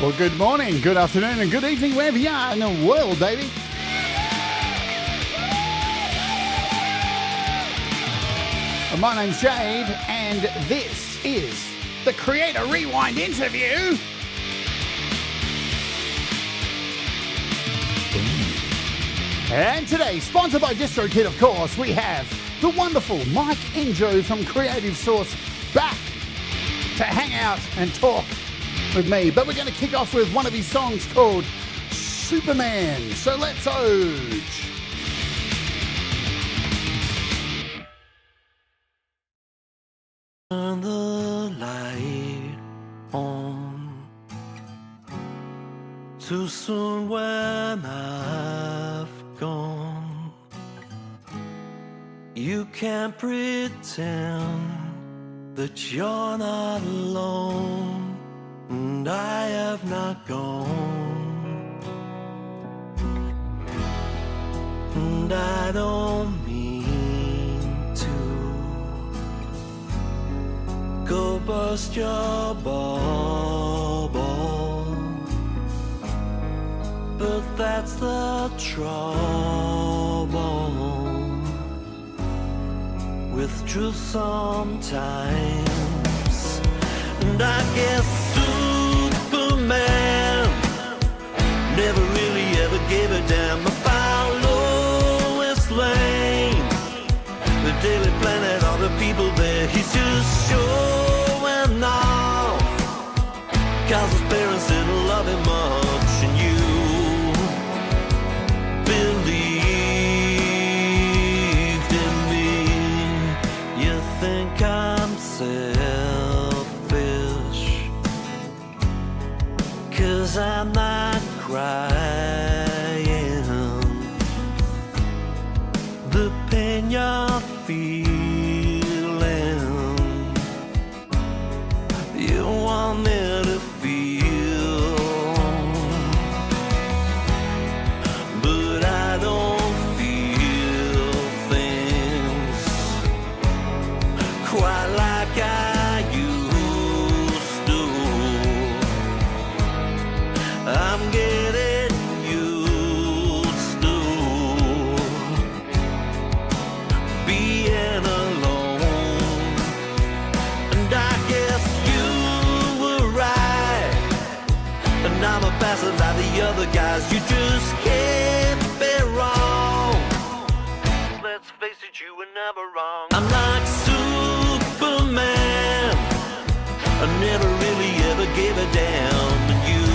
Well, good morning, good afternoon, and good evening, wherever you are in the world, baby. My name's Jade, and this is the Creator Rewind interview. And today, sponsored by DistroKid, of course, we have the wonderful Mike Enjo from Creative Sauce back to hang out and talk with me. But we're going to kick off with one of his songs called Superman. So let's oj. Turn the light on. Too soon when I've gone. You can't pretend that you're not alone, and I have not gone. And I don't mean to go bust your bubble, but that's the trouble with truth sometimes. And I guess Superman never really ever gave a damn about Lois Lane, the Daily Planet, all the people there. He's just showing off, 'cause his parents didn't love him much, and you believed in me. You think I'm selfish, 'cause I'm not crying the pain you're feeling. You want me to feel, but I don't feel things quite like I used to. I'm getting used to being alone, and I guess you were right, and I'm a bastard like the other guys. You just can't be wrong. Let's face it, you were never wrong. I'm like Superman, I never really ever gave a damn, and you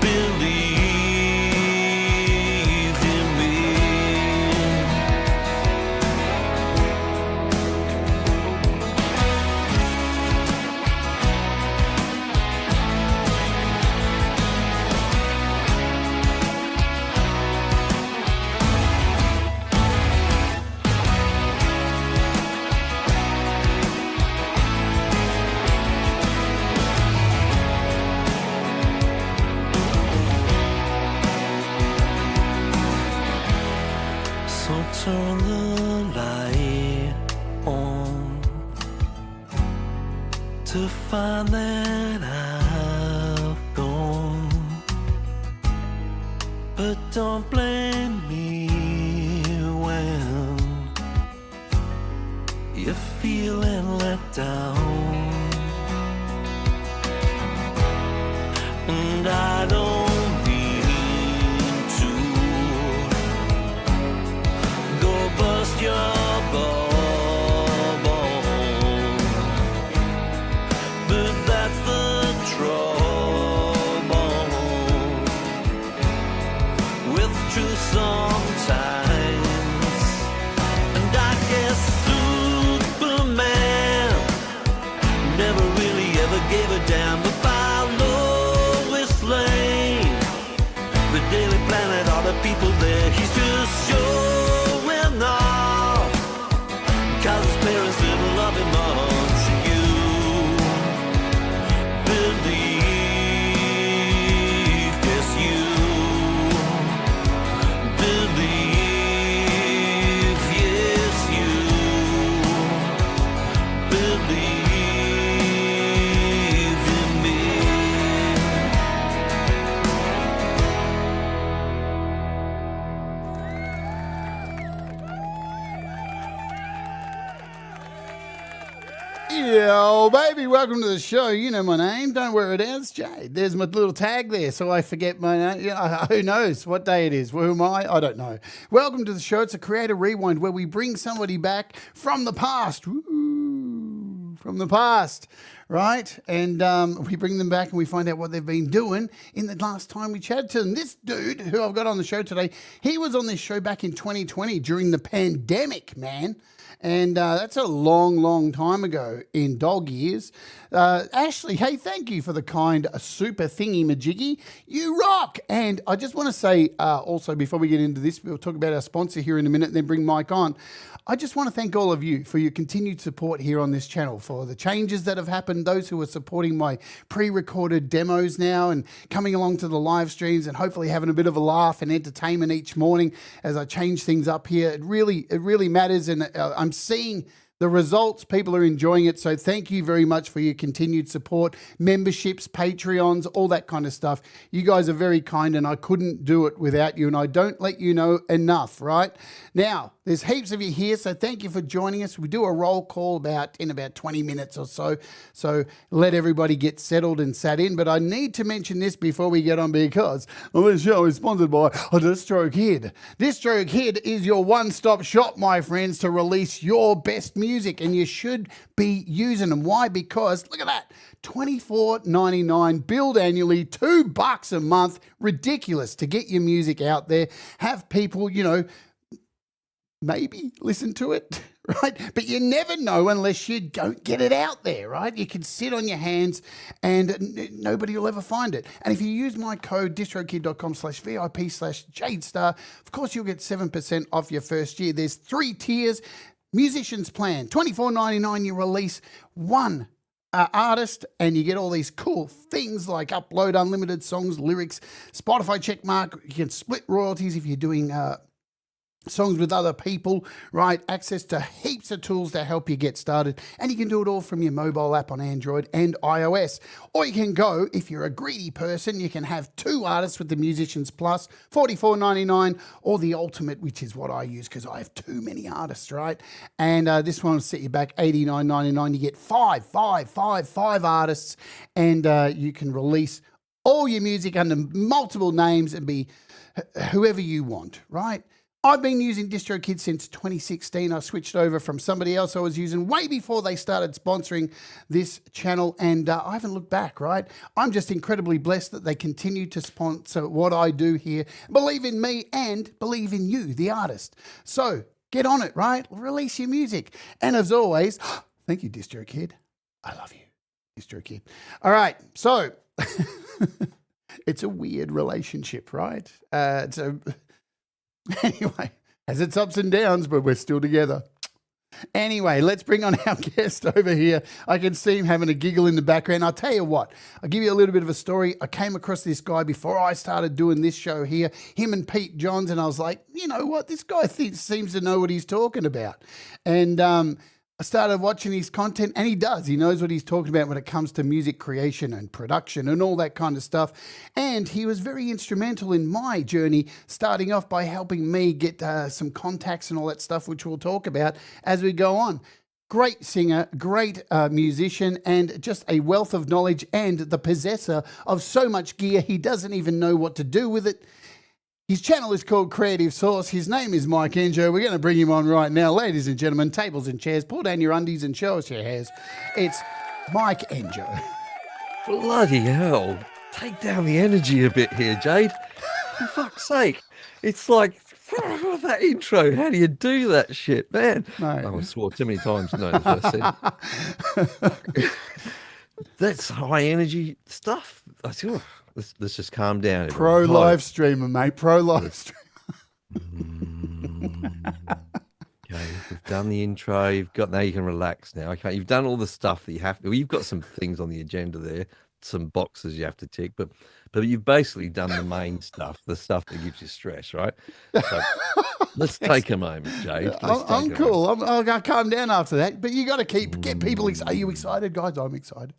believed in me. So turn the light on to find that I've gone, but don't blame me when you're feeling let down. And I don't mean to go bust your bubble, but that's the trouble with truth sometimes. And I guess Superman never really ever gave a damn about Lois Lane, the Daily Planet, all the people there. He's just showing off, 'cause his parents didn't love him much, and you believe, yes you believe, yes you believe in me. Yo, baby, welcome to the show. You know my name. Don't wear it out. It's Jade. There's my little tag there, so I forget my name. Yeah, who knows what day it is? Well, who am I? I don't know. Welcome to the show. It's a Creative Rewind where we bring somebody back from the past. Woo, from the past, right? And we bring them back and we find out what they've been doing in the last time we chatted to them. This dude who I've got on the show today, he was on this show back in 2020 during the pandemic, man. And that's a long, long time ago in dog years. Ashley, hey, thank you for the kind super thingy-majiggy. You rock! And I just want to say also, before we get into this, we'll talk about our sponsor here in a minute and then bring Mike on. I just want to thank all of you for your continued support here on this channel, for the changes that have happened, those who are supporting my pre-recorded demos now and coming along to the live streams and hopefully having a bit of a laugh and entertainment each morning as I change things up here. It really matters, and I'm seeing the results. People are enjoying it. So thank you very much for your continued support, memberships, Patreons, all that kind of stuff. You guys are very kind, and I couldn't do it without you, and I don't let you know enough, right? Now, there's heaps of you here, so thank you for joining us. We do a roll call in about 20 minutes or so, so let everybody get settled and sat in. But I need to mention this before we get on, because this show is sponsored by DistroKid. DistroKid is your one-stop shop, my friends, to release your best music, and you should be using them. Why? Because, look at that, $24.99, billed annually, $2 a month. Ridiculous to get your music out there, have people, maybe listen to it, right? But you never know unless you don't get it out there, right? You can sit on your hands and nobody will ever find it. And if you use my code distrokid.com/VIP/JadeStarr, of course you'll get 7% off your first year. There's 3 tiers. Musician's plan, $24.99. You release one artist and you get all these cool things like upload unlimited songs, lyrics, Spotify checkmark. You can split royalties if you're doing songs with other people, right? Access to heaps of tools to help you get started. And you can do it all from your mobile app on Android and iOS. Or you can go, if you're a greedy person, you can have 2 artists with the Musicians Plus, $44.99, or the Ultimate, which is what I use because I have too many artists, right? And this one will set you back $89.99. You get five artists, and you can release all your music under multiple names and be whoever you want, right? I've been using DistroKid since 2016. I switched over from somebody else I was using way before they started sponsoring this channel, and I haven't looked back, right? I'm just incredibly blessed that they continue to sponsor what I do here, believe in me and believe in you, the artist. So get on it, right? Release your music. And as always, thank you, DistroKid. I love you, DistroKid. All right, so it's a weird relationship, right? Anyway, has its ups and downs, but we're still together. Anyway, let's bring on our guest over here. I can see him having a giggle in the background. I'll tell you what, I'll give you a little bit of a story. I came across this guy before I started doing this show here, him and Pete Johns, and I was like, you know what, this guy seems to know what he's talking about. And I started watching his content, and he does. He knows what he's talking about when it comes to music creation and production and all that kind of stuff. And he was very instrumental in my journey, starting off by helping me get some contacts and all that stuff, which we'll talk about as we go on. Great singer, great musician, and just a wealth of knowledge, and the possessor of so much gear he doesn't even know what to do with it. His channel is called Creative Sauce. His name is Mike Enjo. We're going to bring him on right now. Ladies and gentlemen, tables and chairs, pull down your undies and show us your hairs. It's Mike Enjo. Bloody hell. Take down the energy a bit here, Jade. For fuck's sake. It's like, that intro, how do you do that shit, man? No. I swore too many times. No, the first thing. That's high energy stuff. I said, oh, let's just calm down. Pro live streamer, mate. Pro live streamer. Okay, we've done the intro. Now you can relax now. Okay, you've done all the stuff that you have to. Well, you've got some things on the agenda there, some boxes you have to tick, but you've basically done the main stuff, the stuff that gives you stress, right? So let's take a moment, Jade. I'm cool. I'll calm down after that. But you got to get people excited. Are you excited, guys? I'm excited.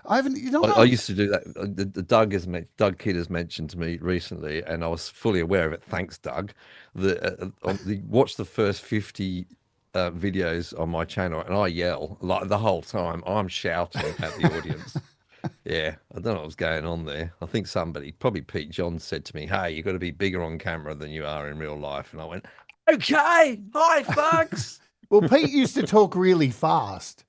I haven't. You know, I used to do that. Doug Kidd has mentioned to me recently, and I was fully aware of it. Thanks, Doug. Watch the first 50 videos on my channel, and I yell like the whole time. I'm shouting at the audience. Yeah, I don't know what's going on there. I think somebody, probably Pete John, said to me, "Hey, you got to be bigger on camera than you are in real life." And I went, "Okay, hi, folks." Well, Pete used to talk really fast.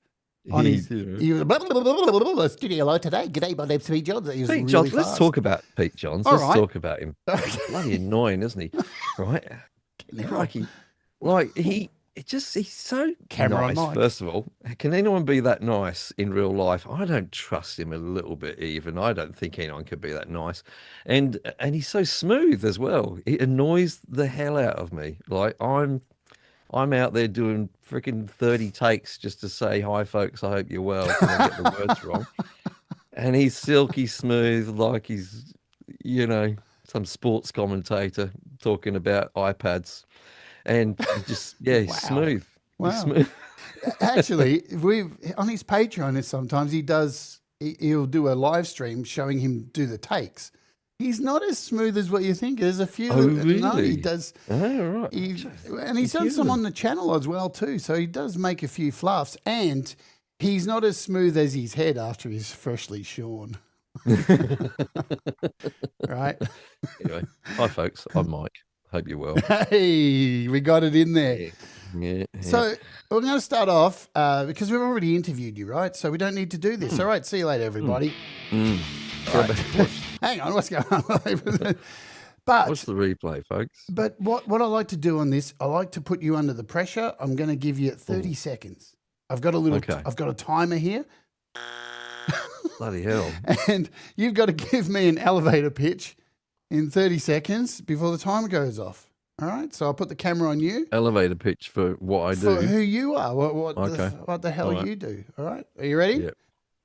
On his, did. he was blah, blah, blah, blah, blah, blah, studio hello today. G'day, my name's Pete Johns. He was Pete really Johns, fast. let's talk about Pete Johns. All Let's right. talk about him. Bloody annoying, isn't he? Right? Crikey. Like he's so Camera on nice. Mike. First of all, can anyone be that nice in real life? I don't trust him a little bit even. I don't think anyone could be that nice. And he's so smooth as well. It annoys the hell out of me. Like I'm out there doing freaking 30 takes just to say, hi, folks, I hope you're well. And I get the words wrong. And he's silky smooth, like he's, some sports commentator talking about iPads. And just, he's Wow. smooth. Wow. He's smooth. Actually, on his Patreon, sometimes he'll do a live stream showing him do the takes. He's not as smooth as what you think. There's a few. Oh, really? No, he does. Oh, right. And he's done some on the channel as well too. So he does make a few fluffs, and he's not as smooth as his head after he's freshly shorn. Right. Anyway, hi, folks. I'm Mike. Hope you're well. Hey, we got it in there. Yeah. So we're going to start off because we've already interviewed you, right? So we don't need to do this. All right. See you later, everybody. All right. Hang on. What's going on? But What's the replay, folks? But what I like to do on this, I like to put you under the pressure. I'm going to give you 30 seconds. I've got a timer here. Bloody hell. And you've got to give me an elevator pitch in 30 seconds before the timer goes off. All right? So I'll put the camera on you. Elevator pitch for what I do. For who you are. What the hell right. you do. All right? Are you ready?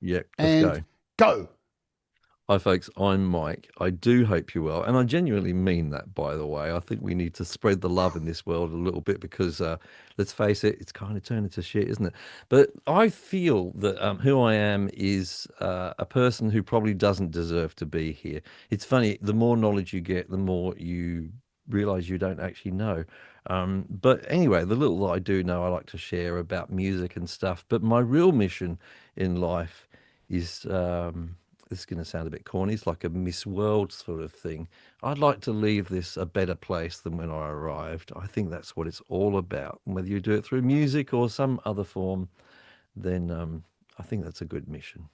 Yep. And Let's go. Go. Hi, folks. I'm Mike. I do hope you're well. And I genuinely mean that, by the way. I think we need to spread the love in this world a little bit because, let's face it, it's kind of turned into shit, isn't it? But I feel that who I am is a person who probably doesn't deserve to be here. It's funny, the more knowledge you get, the more you realize you don't actually know. But anyway, the little that I do know, I like to share about music and stuff. But my real mission in life is... this is going to sound a bit corny. It's like a Miss World sort of thing. I'd like to leave this a better place than when I arrived. I think that's what it's all about. And whether you do it through music or some other form, then I think that's a good mission.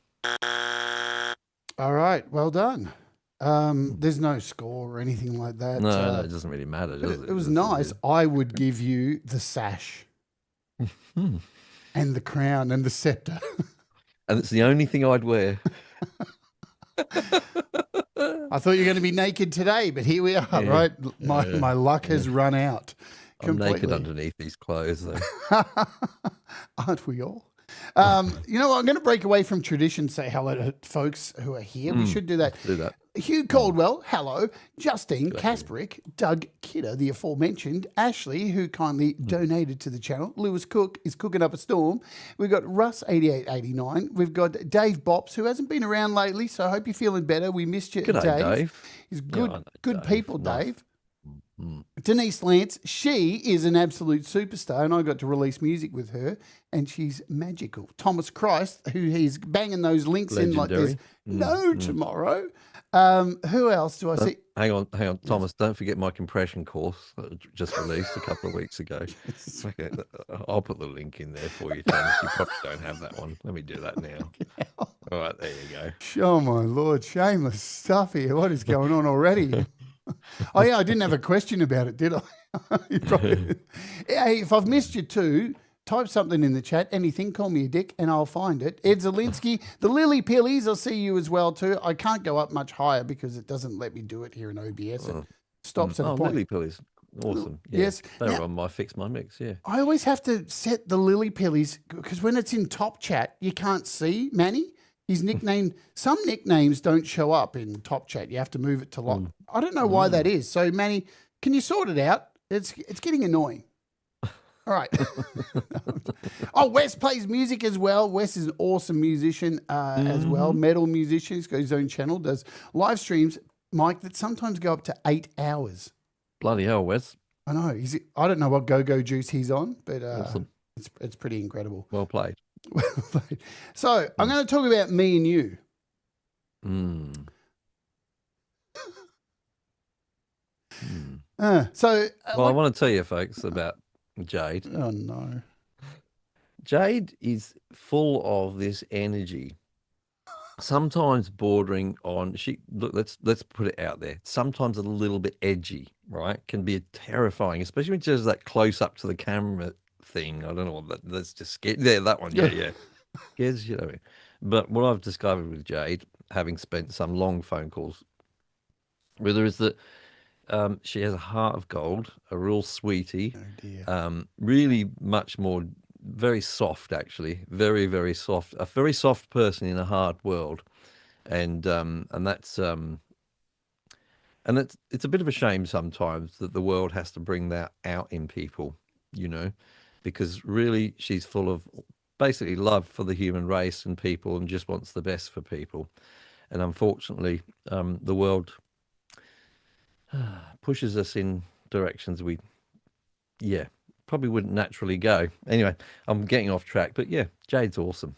All right. Well done. There's no score or anything like that. No, it doesn't really matter, does it? It was nice. I would give you the sash and the crown and the scepter. And it's the only thing I'd wear. I thought you were going to be naked today, but here we are, right? My luck has run out. I'm naked underneath these clothes, though. Aren't we all? You know what? I'm going to break away from tradition, say hello to folks who are here. We should do that. Do that. Hugh Caldwell, hello. Justine Kasperick, Doug Kidder, the aforementioned. Ashley, who kindly donated to the channel. Lewis Cook is cooking up a storm. We've got Russ8889. We've got Dave Bops, who hasn't been around lately, so I hope you're feeling better. We missed you, G'day, Dave. He's good, Yeah, I know good Dave. people, Nice. Dave. Denise Lance, she is an absolute superstar, and I got to release music with her, and she's magical. Thomas Christ, who he's banging those links in like there's no tomorrow. Who else do I see? Hang on, Thomas. Don't forget my compression course that I just released a couple of weeks ago. Okay, I'll put the link in there for you, Thomas. You probably don't have that one. Let me do that now. All right, there you go. Oh, my Lord. Shameless stuff here. What is going on already? Oh, yeah, I didn't have a question about it, did I? You probably... Hey, if I've missed you too, type something in the chat, anything, call me a dick, and I'll find it. Ed Zielinski, the Lily Pillies, I'll see you as well too. I can't go up much higher because it doesn't let me do it here in OBS. It stops at a point. Lily Pillies. Awesome. Yeah. Yes. They were Now, on my Fix My Mix, yeah. I always have to set the Lily Pillies because when it's in top chat, you can't see Manny. His nickname, some nicknames don't show up in top chat. You have to move it to lock. I don't know why that is. So, Manny, can you sort it out? It's getting annoying. All right. Oh, Wes plays music as well. Wes is an awesome musician as well, metal musician. He's got his own channel, does live streams, Mike, that sometimes go up to 8 hours. Bloody hell, Wes. I know. I don't know what go-go juice he's on, but Awesome. It's pretty incredible. Well played. So I'm going to talk about me and you. Mm. Well, I want to tell you, folks, about Jade. Oh no. Jade is full of this energy, sometimes bordering on look, let's put it out there. Sometimes a little bit edgy, right? Can be terrifying, especially when she does that close up to the camera thing. I don't know what that's just scared. Yeah, that one. Yeah. Scares you know. But what I've discovered with Jade, having spent some long phone calls with her, is that she has a heart of gold, a real sweetie. Oh dear. Really much more, very soft, actually, very, very soft. A very soft person in a hard world, and it's a bit of a shame sometimes that the world has to bring that out in people, you know, because really she's full of basically love for the human race and people, and just wants the best for people. And unfortunately, the world pushes us in directions we, yeah, probably wouldn't naturally go. Anyway, I'm getting off track, but yeah, Jade's awesome.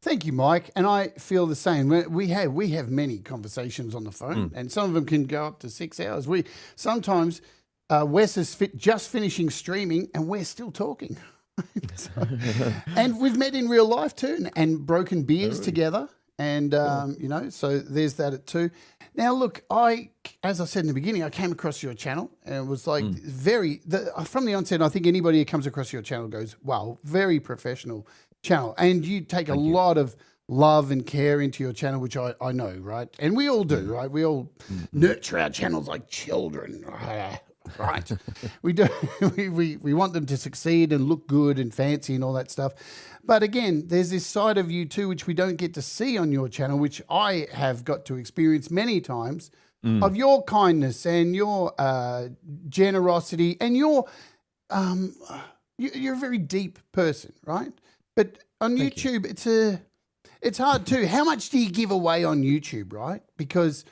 Thank you, Mike. And I feel the same. We have many conversations on the phone, and some of them can go up to 6 hours. We sometimes Wes is just finishing streaming, and we're still talking. And we've met in real life too, and broken beers together. And, so there's that too. Now, look, as I said in the beginning, I came across your channel and it was like from the onset, I think anybody who comes across your channel goes, wow, very professional channel. And you take a lot of love and care into your channel, which I know, right? And we all do, right? We all nurture our channels like children, right? We do. We want them to succeed and look good and fancy and all that stuff. But again, there's this side of you too, which we don't get to see on your channel, which I have got to experience many times, of your kindness and your generosity, and you're a very deep person, right? But on YouTube, it's hard too. How much do you give away on YouTube, right? Because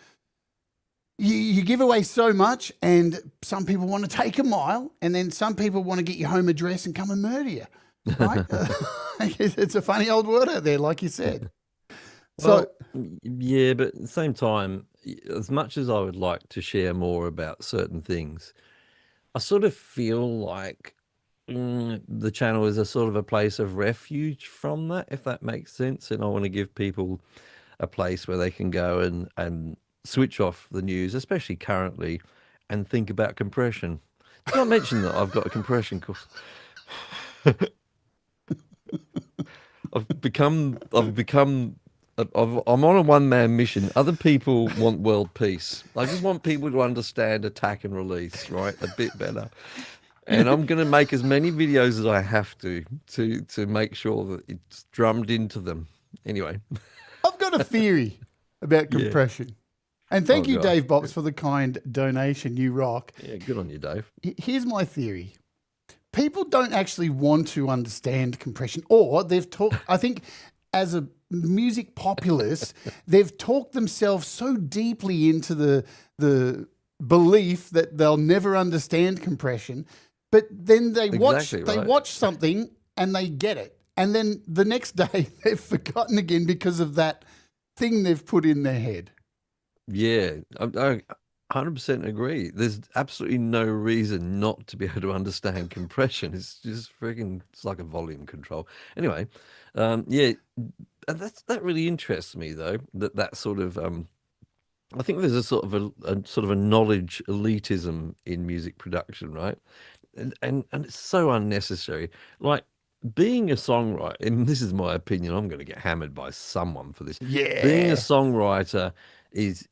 you give away so much, and some people want to take a mile, and then some people want to get your home address and come and murder you, right? It's a funny old word out there, like you said. Well, yeah, but at the same time, as much as I would like to share more about certain things, I sort of feel like the channel is a sort of a place of refuge from that, if that makes sense. And I want to give people a place where they can go and switch off the news, especially currently, and think about compression. Did not mention that I've got a compression course. I'm on a one-man mission. Other people want world peace. I just want people to understand attack and release, right? A bit better. And I'm going to make as many videos as I have to make sure that it's drummed into them. Anyway. I've got a theory about compression. And thank you, Dave Bops, for the kind donation. You rock. Yeah, good on you, Dave. Here's my theory. People don't actually want to understand compression, or they've talked, I think, as a music populace, they've talked themselves so deeply into the belief that they'll never understand compression, but then they watch something and they get it. And then the next day they've forgotten again because of that thing they've put in their head. Yeah, I 100% agree. There's absolutely no reason not to be able to understand compression. It's just freaking, it's like a volume control. Anyway, yeah, and that really interests me though, that sort of, I think there's a sort of a knowledge elitism in music production, right? And it's so unnecessary. Like, being a songwriter, and this is my opinion, I'm going to get hammered by someone for this. Yeah. Being a songwriter is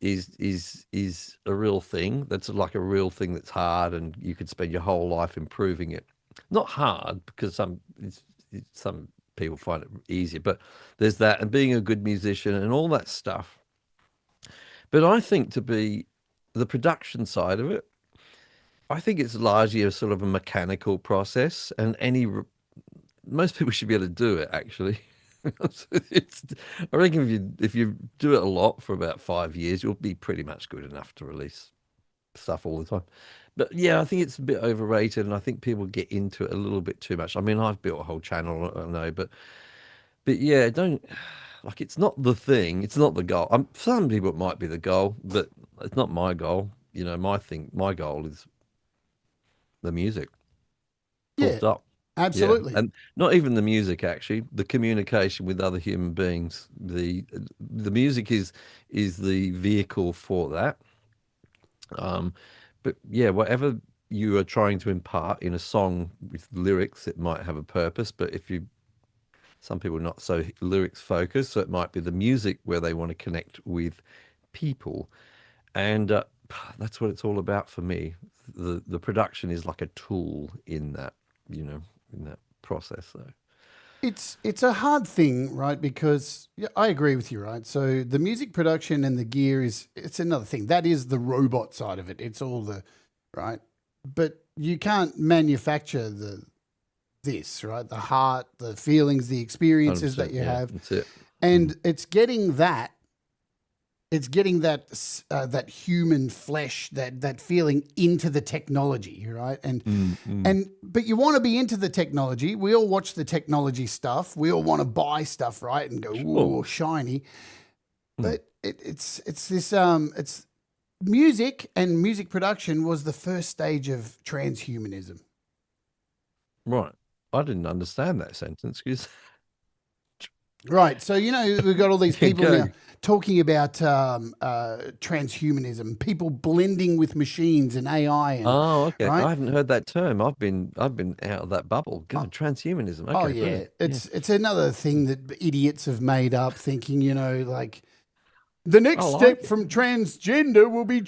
a real thing. That's like a real thing that's hard, and you could spend your whole life improving it. Not hard, because some people find it easier, but there's that, and being a good musician and all that stuff. But I think to be the production side of it, I think it's largely a sort of a mechanical process, and most people should be able to do it, actually. I reckon if you do it a lot for about 5 years, you'll be pretty much good enough to release stuff all the time. But yeah, I think it's a bit overrated, and I think people get into it a little bit too much. I mean, I've built a whole channel, I know, but yeah, don't like it's not the thing. It's not the goal. Some people it might be the goal, but it's not my goal. You know, my goal is the music. Full Yeah, stop. Yeah, absolutely. and not even the music actually. The communication with other human beings. The music is the vehicle for that. Um, but yeah, whatever you are trying to impart in a song with lyrics, it might have a purpose. But if you some people are not so lyrics focused, so it might be the music where they want to connect with people, and that's what it's all about for me. The production is like a tool in that, you know, in that process. So It's a hard thing, right? Because yeah, I agree with you, right? So the music production and the gear is it's another thing. That is the robot side of it. It's all the right, but you can't manufacture this, right? The heart, the feelings, the experiences that 100%, you yeah, have, that's it. Mm, and it's getting that human flesh, that feeling into the technology, right? mm, mm. And but you want to be into the technology. We all watch the technology stuff. We all want to buy stuff, right? And go, Sure. ooh, shiny. Mm, But it's this it's music and music production was the first stage of transhumanism. right. I didn't understand that sentence because Right. So, we've got all these yeah, people go. now talking about transhumanism, people blending with machines and AI and, Oh, okay. right? I haven't heard that term. I've been out of that bubble. God, transhumanism. Oh, Okay, yeah. brilliant. Yeah. It's another thing that idiots have made up thinking, like the I next like step it. from transgender will be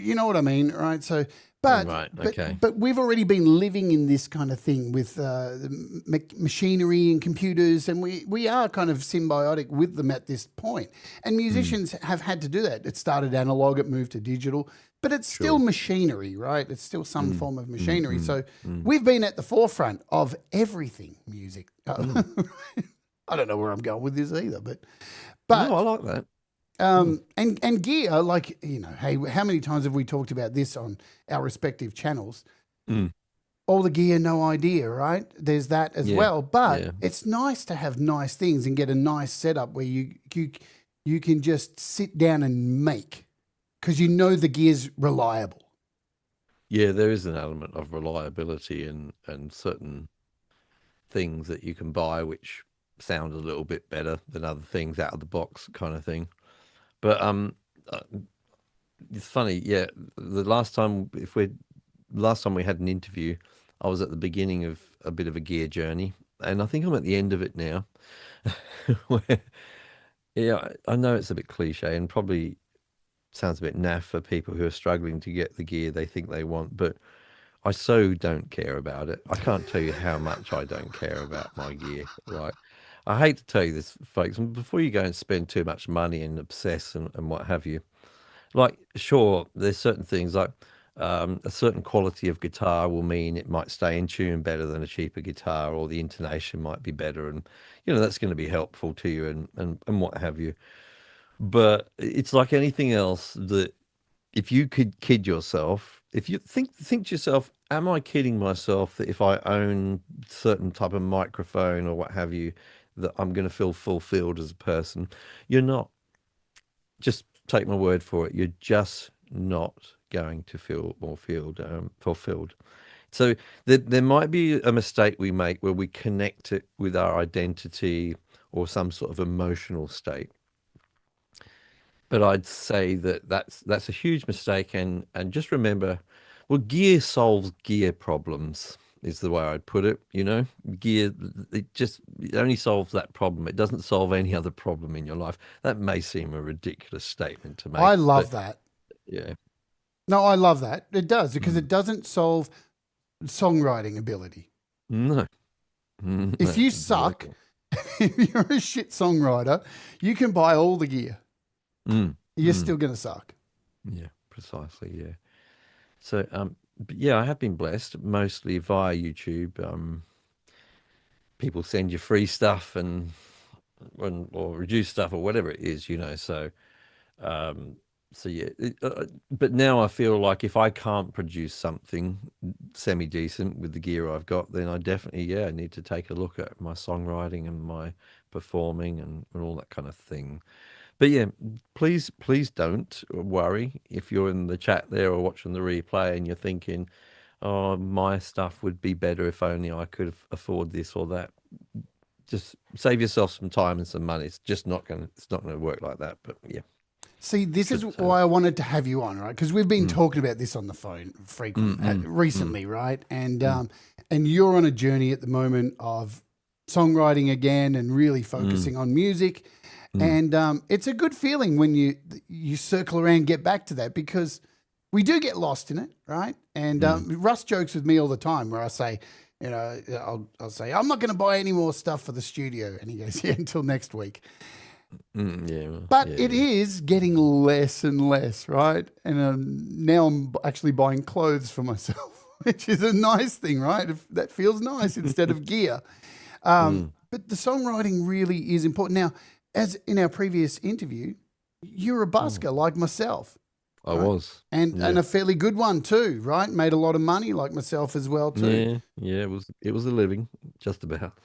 you know what I mean, right? So but Right. but Okay. but we've already been living in this kind of thing with machinery and computers, and we are kind of symbiotic with them at this point. And Mm, musicians have had to do that. It started analog, it moved to digital, but it's still sure. machinery, right? It's still some Mm, form of mm, machinery. mm, So mm, we've been at the forefront of everything music. mm. I don't know where I'm going with this either, No, I but like that. Mm, and gear, like, hey, how many times have we talked about this on our respective channels? mm. All the gear, no idea, right? There's that as Yeah. well. But Yeah. it's nice to have nice things and get a nice setup where you can just sit down and make because you know the gear's reliable. Yeah, there is an element of reliability and certain things that you can buy which sound a little bit better than other things out of the box kind of thing. But uh, it's funny, yeah. The last time we had an interview, I was at the beginning of a bit of a gear journey, and I think I'm at the end of it now. Where, yeah, I know it's a bit cliche and probably sounds a bit naff for people who are struggling to get the gear they think they want, but I so don't care about it. I can't tell you how much I don't care about my gear, right? I hate to tell you this, folks, and before you go and spend too much money and obsess and what have you, like, sure, there's certain things like a certain quality of guitar will mean it might stay in tune better than a cheaper guitar, or the intonation might be better, and that's going to be helpful to you and what have you. But it's like anything else that if you could kid yourself, if you think to yourself, am I kidding myself that if I own certain type of microphone or what have you, that I'm going to feel fulfilled as a person? You're not. Just take my word for it. You're just not going to feel more feel fulfilled. So there might be a mistake we make where we connect it with our identity or some sort of emotional state. But I'd say that that's a huge mistake, and just remember, well, gear solves gear problems is the way I'd put it. Gear, it only solves that problem. It doesn't solve any other problem in your life. That may seem a ridiculous statement to make, I but love that. yeah. No, I love that. It does because Mm. it doesn't solve songwriting ability. No, If no, you suck, exactly. if you're a shit songwriter, you can buy all the gear. Mm, You're mm, still going to suck. yeah, precisely. Yeah. So, but yeah, I have been blessed mostly via YouTube. People send you free stuff and or reduced stuff or whatever it is. So So yeah, but now I feel like if I can't produce something semi decent with the gear I've got, then I definitely need to take a look at my songwriting and my performing and all that kind of thing. But yeah, please don't worry if you're in the chat there or watching the replay and you're thinking, oh, my stuff would be better if only I could afford this or that. Just save yourself some time and some money. It's not gonna work like that. But yeah. See, this is Shouldn't say that. why I wanted to have you on, right? Because we've been talking about this on the phone recently, right? And you're on a journey at the moment of songwriting again and really focusing on music. And it's a good feeling when you circle around, get back to that, because we do get lost in it, right? And Russ jokes with me all the time where I say, you know, I'll say, I'm not going to buy any more stuff for the studio. And he goes, yeah, until next week. But it is getting less and less, right? And now I'm actually buying clothes for myself, which is a nice thing, right? That feels nice instead of gear. But the songwriting really is important. Now, as in our previous interview, you're a busker like myself. I right? was. And a fairly good one too, right? Made a lot of money like myself as well too. Yeah, it was a living, just about.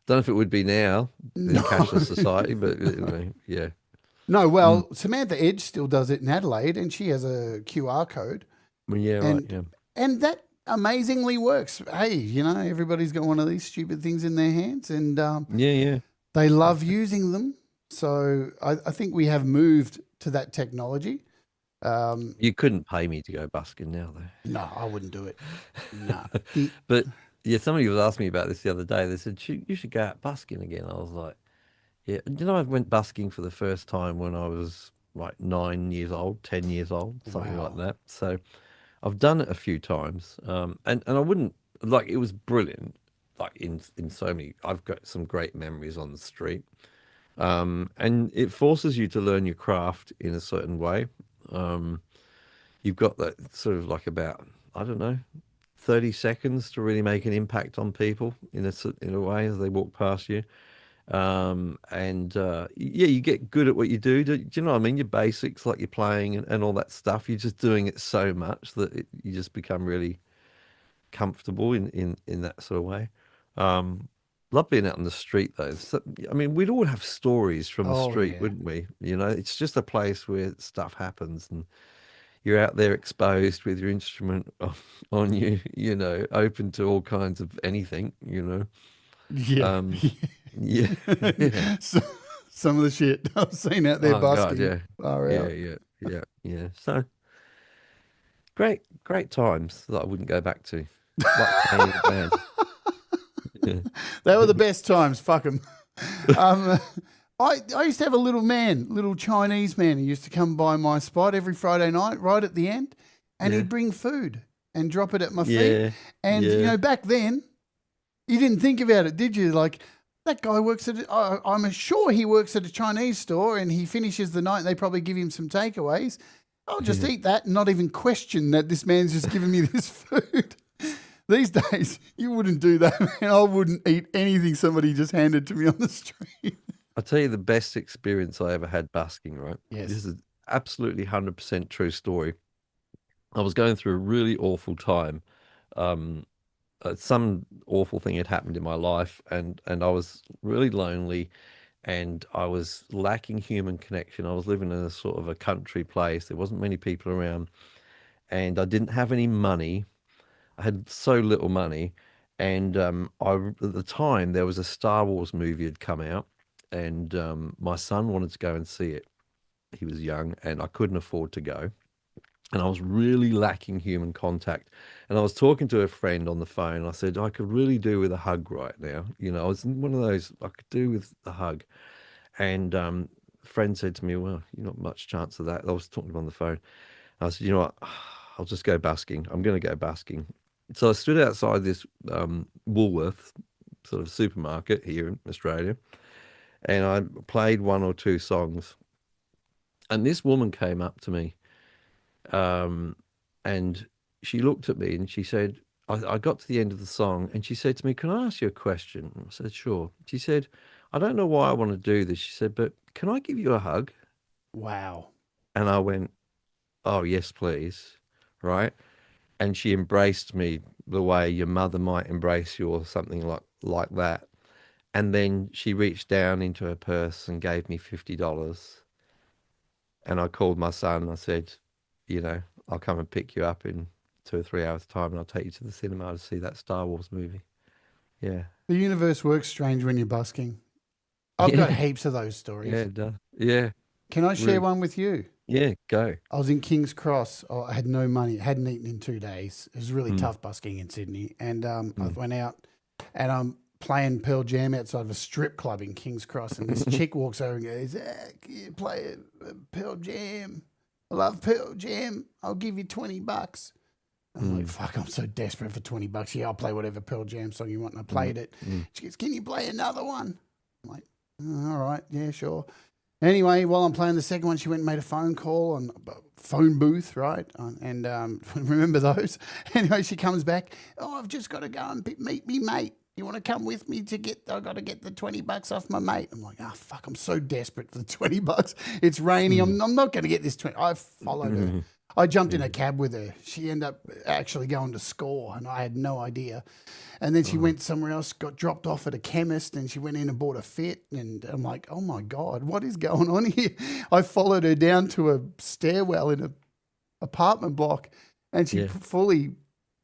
Don't know if it would be now in a cashless society, but yeah. No, well, Samantha Edge still does it in Adelaide, and she has a QR code. Well, yeah, and, right, yeah. And that amazingly works. Hey, you know, everybody's got one of these stupid things in their hands, and Yeah. they love using them. So I think we have moved to that technology. You couldn't pay me to go busking now, though. No, I wouldn't do it. No. But yeah, somebody was asking me about this the other day. They said, you should go out busking again. I was like, yeah. You know, I went busking for the first time when I was like 9 years old, 10 years old, something like that. So I've done it a few times. And I wouldn't, like, it was brilliant. Like in so many, I've got some great memories on the street. And it forces you to learn your craft in a certain way. You've got that sort of like about, I don't know, 30 seconds to really make an impact on people in a way as they walk past you. Yeah, you get good at what you do. Do you know what I mean? Your basics, like you're playing and all that stuff, you're just doing it so much that you just become really comfortable in that sort of way. Love being out on the street though. So, I mean, we'd all have stories from the street, wouldn't we? You know, it's just a place where stuff happens and you're out there exposed with your instrument on you, you know, open to all kinds of anything, you know. Yeah. Yeah. So, some of the shit I've seen out there busking. God, yeah. So great times that I wouldn't go back to. Like playing in a band. Yeah. They were the best times. Fuck them. I used to have a little Chinese man who used to come by my spot every Friday night, right at the end, and he'd bring food and drop it at my feet. And you know, back then, you didn't think about it, did you? Like, that guy works at, I'm sure he works at a Chinese store and he finishes the night and they probably give him some takeaways. I'll just eat that and not even question that this man's just giving me this food. These days, you wouldn't do that, man. I wouldn't eat anything somebody just handed to me on the street. I'll tell you the best experience I ever had busking, right? Yes. This is absolutely 100% true story. I was going through a really awful time. Some awful thing had happened in my life, and I was really lonely, and I was lacking human connection. I was living in a sort of a country place. There wasn't many people around, and I didn't have any money. I had so little money, and at the time there was a Star Wars movie had come out, and my son wanted to go and see it. He was young, and I couldn't afford to go. And I was really lacking human contact. And I was talking to a friend on the phone. I said, I could really do with a hug right now. You know, I was one of those, I could do with a hug. And a friend said to me, well, you're not much chance of that. I was talking on the phone. I said, you know what? I'll just go busking. I'm going to go busking. So I stood outside this Woolworth sort of supermarket here in Australia. And I played one or two songs. And this woman came up to me. And she looked at me and she said, I got to the end of the song and she said to me, can I ask you a question? I said, sure. She said, I don't know why I want to do this. She said, but can I give you a hug? Wow. And I went, oh, yes, please. Right. And she embraced me the way your mother might embrace you or something like that. And then she reached down into her purse and gave me $50. And I called my son and I said, you know, I'll come and pick you up in 2 or 3 hours' time and I'll take you to the cinema to see that Star Wars movie. Yeah. The universe works strange when you're busking. I've got Yeah. heaps of those Yeah, stories. it does. Yeah. Can I share Really. one with you? Yeah, go. I was in King's Cross. I had no money. Hadn't eaten in 2 days. It was really Mm, tough busking in Sydney. And I mm. went out and I'm playing Pearl Jam outside of a strip club in King's Cross. And this chick walks over and goes, can you play Pearl Jam? I love Pearl Jam. I'll give you $20. I'm like, Mm, fuck, I'm so desperate for $20. Yeah, I'll play whatever Pearl Jam song you want. And I mm, played it. mm. She goes, can you play another one? I'm like, all right, yeah, sure. Anyway, while I'm playing the second one, she went and made a phone call on a phone booth, right? And remember those? Anyway, she comes back. Oh, I've just got to go and meet me mate. You want to come with me to get? I got to get the $20 off my mate. I'm like, oh fuck, I'm so desperate for the $20. It's raining. I'm not going to get this 20. I followed her. Mm. I jumped in a cab with her. She ended up actually going to score, and I had no idea. And then she went somewhere else, got dropped off at a chemist, and she went in and bought a fit. And I'm like, oh my God, what is going on here? I followed her down to a stairwell in an apartment block, and she Yeah. fully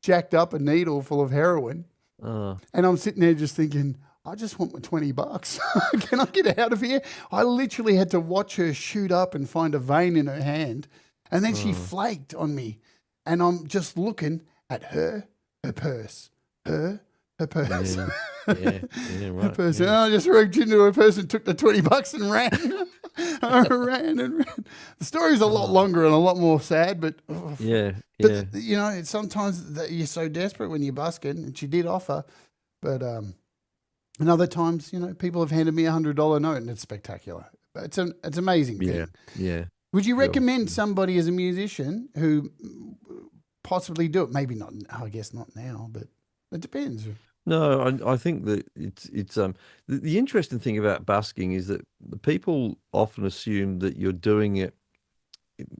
jacked up a needle full of heroin. Oh, And I'm sitting there just thinking, I just want my $20. Can I get out of here? I literally had to watch her shoot up and find a vein in her hand. And then she flaked on me. And I'm just looking at her purse, her purse, yeah. Yeah. Yeah, her right. purse. And Yeah. I just reached into her purse and took the $20 and ran. I ran and ran. The story's a lot longer and a lot more sad, but Yeah. but Yeah. you know, it's sometimes that you're so desperate when you're busking, and she did offer, but and other times, you know, people have handed me $100 note and it's spectacular. It's an amazing Yeah. thing. Yeah. Would you Sure. recommend somebody as a musician who possibly do it? Maybe not. I guess not now, but it depends. No, I think that it's the interesting thing about busking is that the people often assume that you're doing it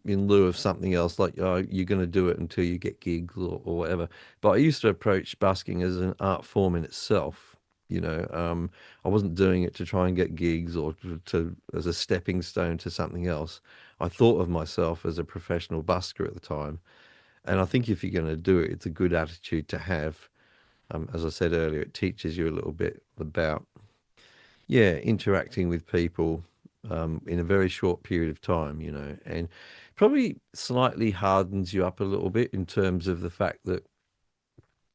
in lieu of something else, like you're going to do it until you get gigs or whatever. But I used to approach busking as an art form in itself. You know, I wasn't doing it to try and get gigs or to as a stepping stone to something else. I thought of myself as a professional busker at the time, and I think if you're going to do it, it's a good attitude to have. As I said earlier, it teaches you a little bit about, yeah, interacting with people in a very short period of time, you know, and probably slightly hardens you up a little bit in terms of the fact that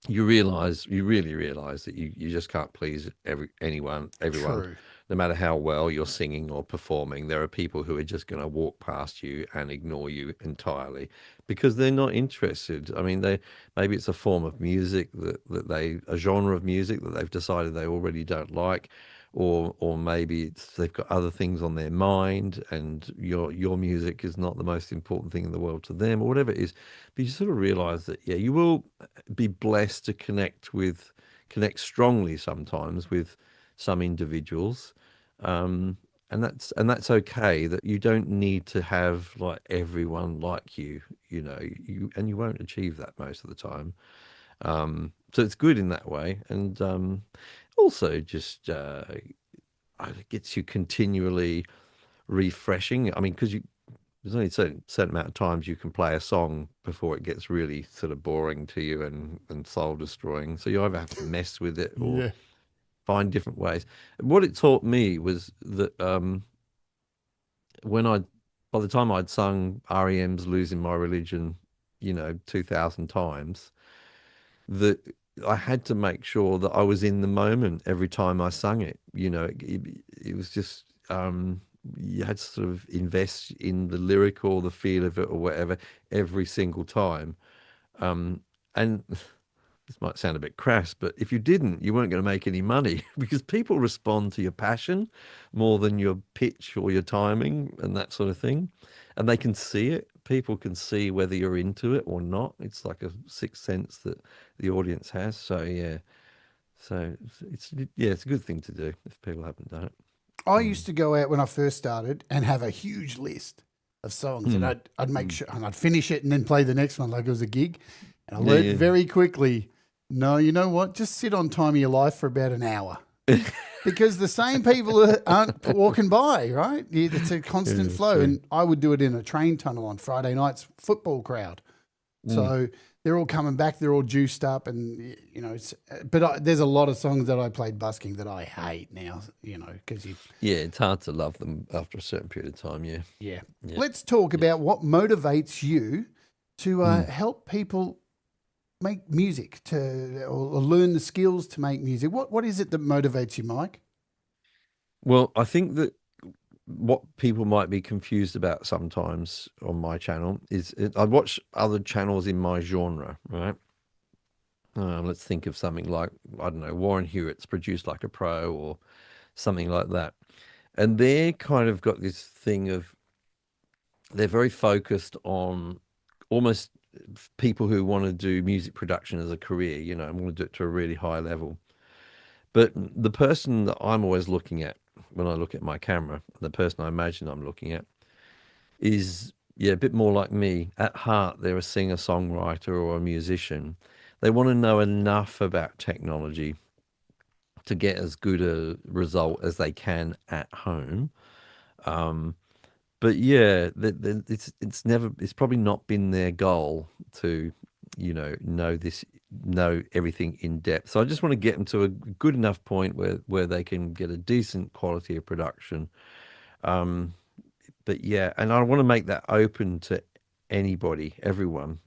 you really realize that you just can't please everyone, True. no matter how well you're singing or performing. There are people who are just going to walk past you and ignore you entirely because they're not interested. I mean, maybe it's a form of music a genre of music that they've decided they already don't like, or maybe they've got other things on their mind, and your music is not the most important thing in the world to them, or whatever it is. But you sort of realize that, yeah, you will be blessed to connect strongly sometimes with some individuals, and that's okay. That you don't need to have like everyone like you know, you won't achieve that most of the time. So it's good in that way, and also just it gets you continually refreshing. I mean, because there's only a certain amount of times you can play a song before it gets really sort of boring to you and soul destroying. So you either have to mess with it or Yeah. find different ways. What it taught me was that when by the time I'd sung REM's "Losing My Religion," you know, 2,000 times, that I had to make sure that I was in the moment every time I sung it. You know, it was just you had to sort of invest in the lyric or the feel of it or whatever every single time. And this might sound a bit crass, but if you didn't, you weren't going to make any money because people respond to your passion more than your pitch or your timing and that sort of thing. And they can see it. People can see whether you're into it or not. It's like a sixth sense that the audience has. So yeah, it's a good thing to do if people haven't done it. I used to go out when I first started and have a huge list of songs, and I'd make sure, and I'd finish it and then play the next one like it was a gig. And I learned very quickly, no, you know what? Just sit on Time of Your Life for about an hour. Because the same people aren't walking by, right? It's a constant flow. And I would do it in a train tunnel on Friday nights, football crowd. So they're all coming back, they're all juiced up, and you know. There's a lot of songs that I played busking that I hate now, you know, because it's hard to love them after a certain period of time. Yeah. Let's talk about what motivates you to help people make music, or learn the skills to make music. What is it that motivates you, Mike? Well, I think that what people might be confused about sometimes on my channel is I watch other channels in my genre, right? Let's think of something like, I don't know, Warren Hewitt's Produced Like a Pro or something like that. And they're kind of got this thing of, they're very focused on almost people who want to do music production as a career, you know, and want to do it to a really high level. But the person that I'm always looking at when I look at my camera, the person I imagine I'm looking at is, a bit more like me. At heart, they're a singer-songwriter or a musician. They want to know enough about technology to get as good a result as they can at home. But it's probably not been their goal to, know everything in depth. So I just want to get them to a good enough point where they can get a decent quality of production. And I want to make that open to anybody, everyone,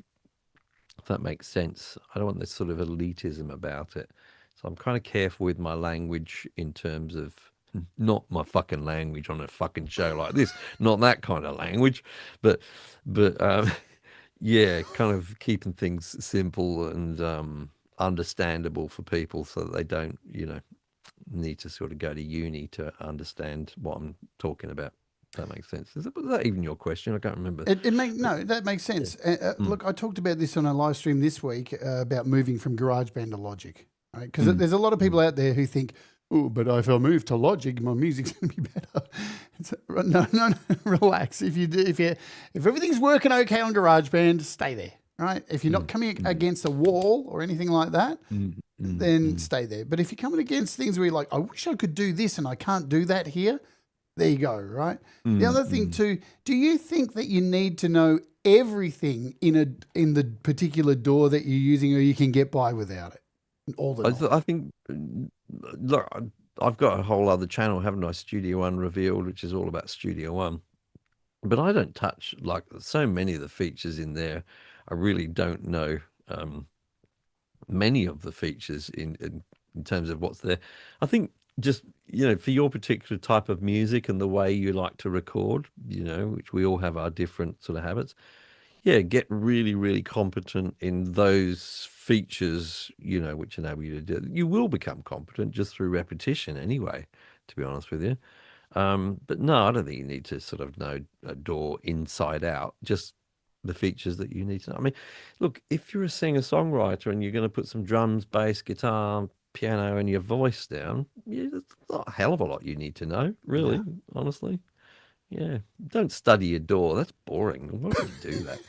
if that makes sense. I don't want this sort of elitism about it. So I'm kind of careful with my language in terms of not my fucking language on a fucking show like this, not that kind of language, but kind of keeping things simple and understandable for people so that they don't, need to sort of go to uni to understand what I'm talking about. That makes sense. Was that even your question? I can't remember. That makes sense. Look, I talked about this on a live stream this week about moving from GarageBand to Logic, right? Because there's a lot of people out there who think, oh, but if I move to Logic, my music's going to be better. No, relax. If everything's working okay on GarageBand, stay there, right? If you're not coming against a wall or anything like that, then stay there. But if you're coming against things where you're like, I wish I could do this and I can't do that here, there you go, right? The other thing too, do you think that you need to know everything in the particular DAW that you're using, or you can get by without it? I think, look, I've got a whole other channel, haven't I? Studio One Revealed, which is all about Studio One. But I don't touch, like, so many of the features in there. I really don't know many of the features in terms of what's there. I think just, for your particular type of music and the way you like to record, which we all have our different sort of habits. Yeah, get really, really competent in those features, which enable you to do it. You will become competent just through repetition anyway, to be honest with you. But no, I don't think you need to sort of know a DAW inside out, just the features that you need to know. I mean, look, if you're a singer-songwriter and you're going to put some drums, bass, guitar, piano and your voice down, there's not a hell of a lot you need to know, really, honestly. Yeah, don't study your DAW. That's boring. Why would you do that?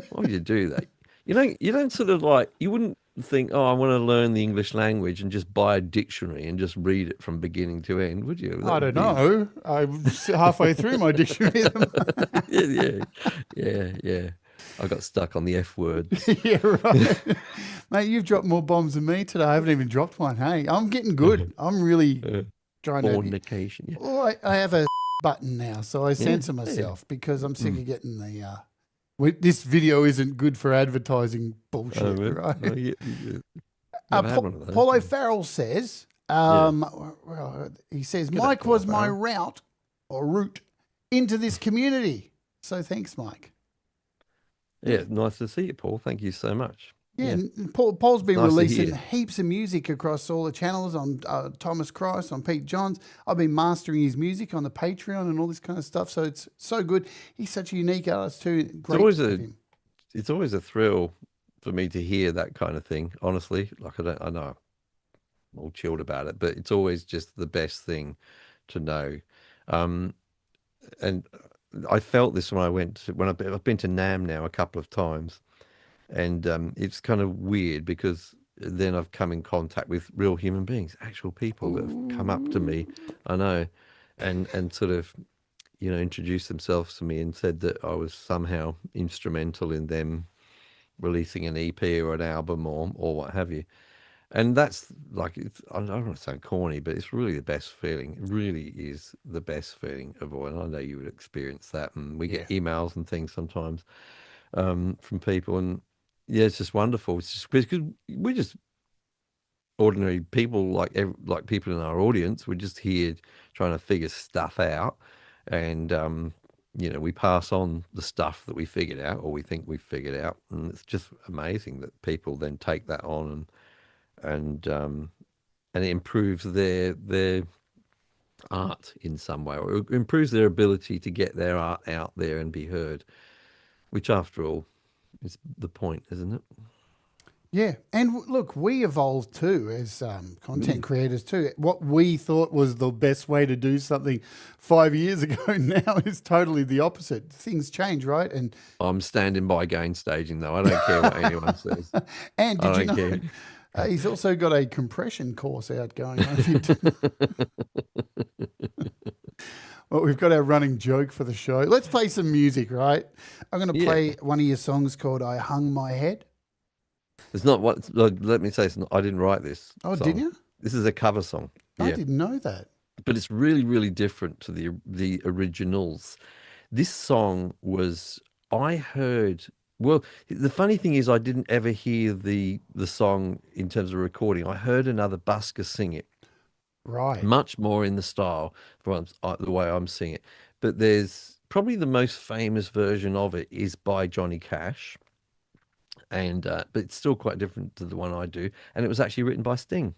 Why would you do that? You don't sort of like, you wouldn't think, oh, I want to learn the English language and just buy a dictionary and just read it from beginning to end, would you? I don't know. I'm halfway through my dictionary. Yeah. I got stuck on the F word. Yeah, right. Mate, you've dropped more bombs than me today. I haven't even dropped one. Hey, I'm getting good. I'm really trying to. Fornication. Yeah. Well, I have a button now, so I censor myself because I'm sick of getting the. This video isn't good for advertising bullshit, right? Paulo Farrell says, he says, Mike was my route into this community. So thanks, Mike. Yeah, nice to see you, Paul. Thank you so much. Yeah, and Paul's been releasing heaps of music across all the channels on Thomas Christ, on Pete Johns. I've been mastering his music on the Patreon and all this kind of stuff. So it's so good. He's such a unique artist too. It's always a thrill for me to hear that kind of thing. Honestly, like I know I'm all chilled about it, but it's always just the best thing to know. And I felt this when I've been to Nam now a couple of times, and it's kind of weird because then I've come in contact with real human beings, actual people that have come up to me. I know, and sort of, introduced themselves to me and said that I was somehow instrumental in them releasing an EP or an album or what have you. And that's like, I don't want to sound corny, but it's really the best feeling. It really is the best feeling of all. And I know you would experience that. And we get emails and things sometimes from people. And yeah, it's just wonderful. It's just because we're just ordinary people, like people in our audience. We're just here trying to figure stuff out. And, we pass on the stuff that we figured out or we think we've figured out. And it's just amazing that people then take that on and it improves their art in some way, or it improves their ability to get their art out there and be heard, which after all is the point, isn't it? Yeah, and look, we evolved too as content creators too. What we thought was the best way to do something 5 years ago now is totally the opposite. Things change, right? And I'm standing by gain staging though. I don't care what anyone says. and I did you don't know care. he's also got a compression course out going on. Well, we've got our running joke for the show. Let's play some music, right? I'm going to play one of your songs called "I Hung My Head." It's not what. Let me say, I didn't write this. Oh, song. didn't you? This is a cover song. I didn't know that. But it's really, really different to the originals. This song was, I heard. Well, the funny thing is, I didn't ever hear the song in terms of recording. I heard another busker sing it. Right. Much more in the style, the way I'm seeing it. But there's probably the most famous version of it is by Johnny Cash. And but it's still quite different to the one I do, and it was actually written by Sting.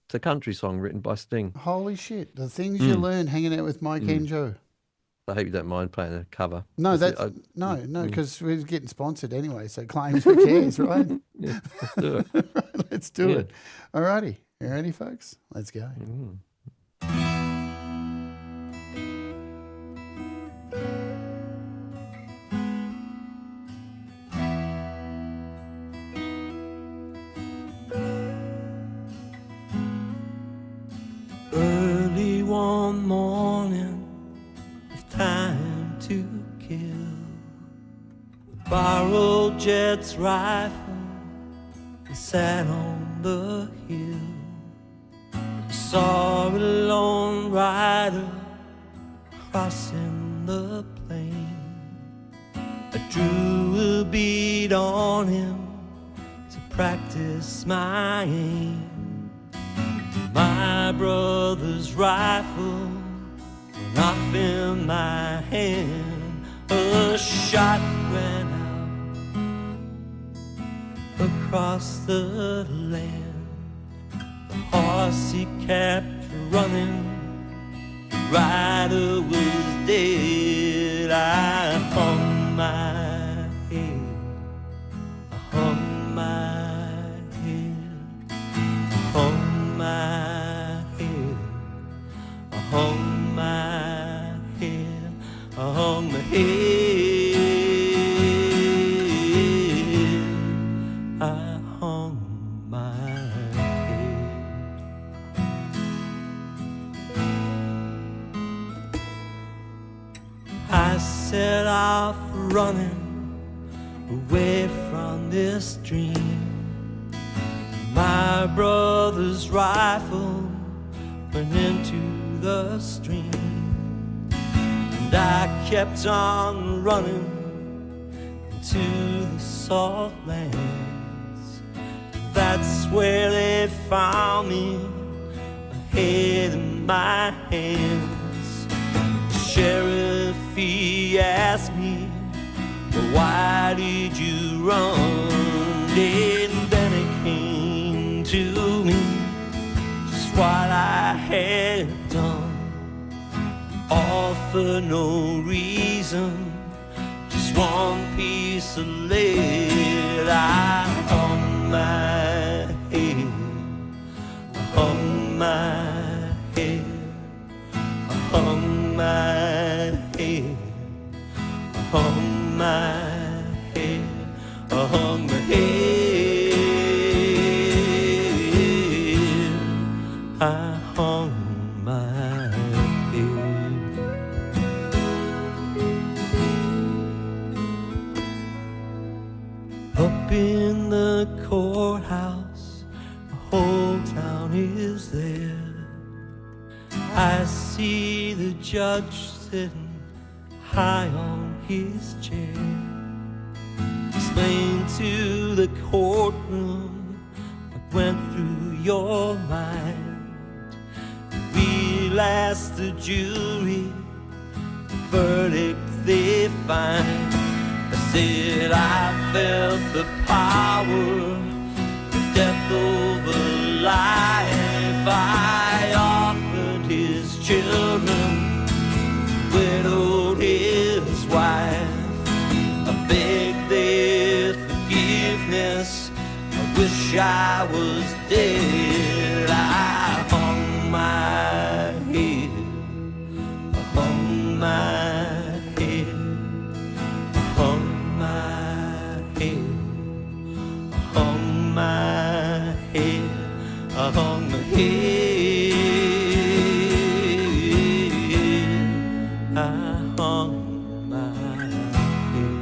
It's a country song written by Sting. Holy shit! The things you learn hanging out with Mike Enjo. I hope you don't mind playing a cover. No, no, because we're getting sponsored anyway. So claims, who cares, right? Yeah, let's do it. Right, let's do it. All righty, you ready, folks? Let's go. Early one morning, with time to kill, I borrowed Jed's rifle and sat on the hill. I saw a lone rider crossing the plain. I drew a bead on him to practice my aim. My brother's rifle went off in my hand. A shot ran out across the land. The horse he kept running, the rider was dead. I hung my head, I hung my head, I hung my head, I hung my head, I hung my head, I hung my head. I set off running away from this dream. My brother's rifle went into the stream, and I kept on running into the salt lands. That's where they found me, my head in my hands. The sheriff, he asked me, well, why did you run? And then it came to me just what I had done, all for no reason, just one piece of lead. I hung my head, I hung my head, I hung my head, I hung my head. Up in the courthouse, the whole town is there. I see the judge sitting high on his chair. Explain to the courtroom what went through your mind. We'll ask the jury the verdict they find. I said I felt the power of death over life. I offered his children, widowed his wife. I begged their forgiveness. I wish I was dead. I hung my head. I hung my head. I hung my head. I hung my head. I hung my head. I hung my head.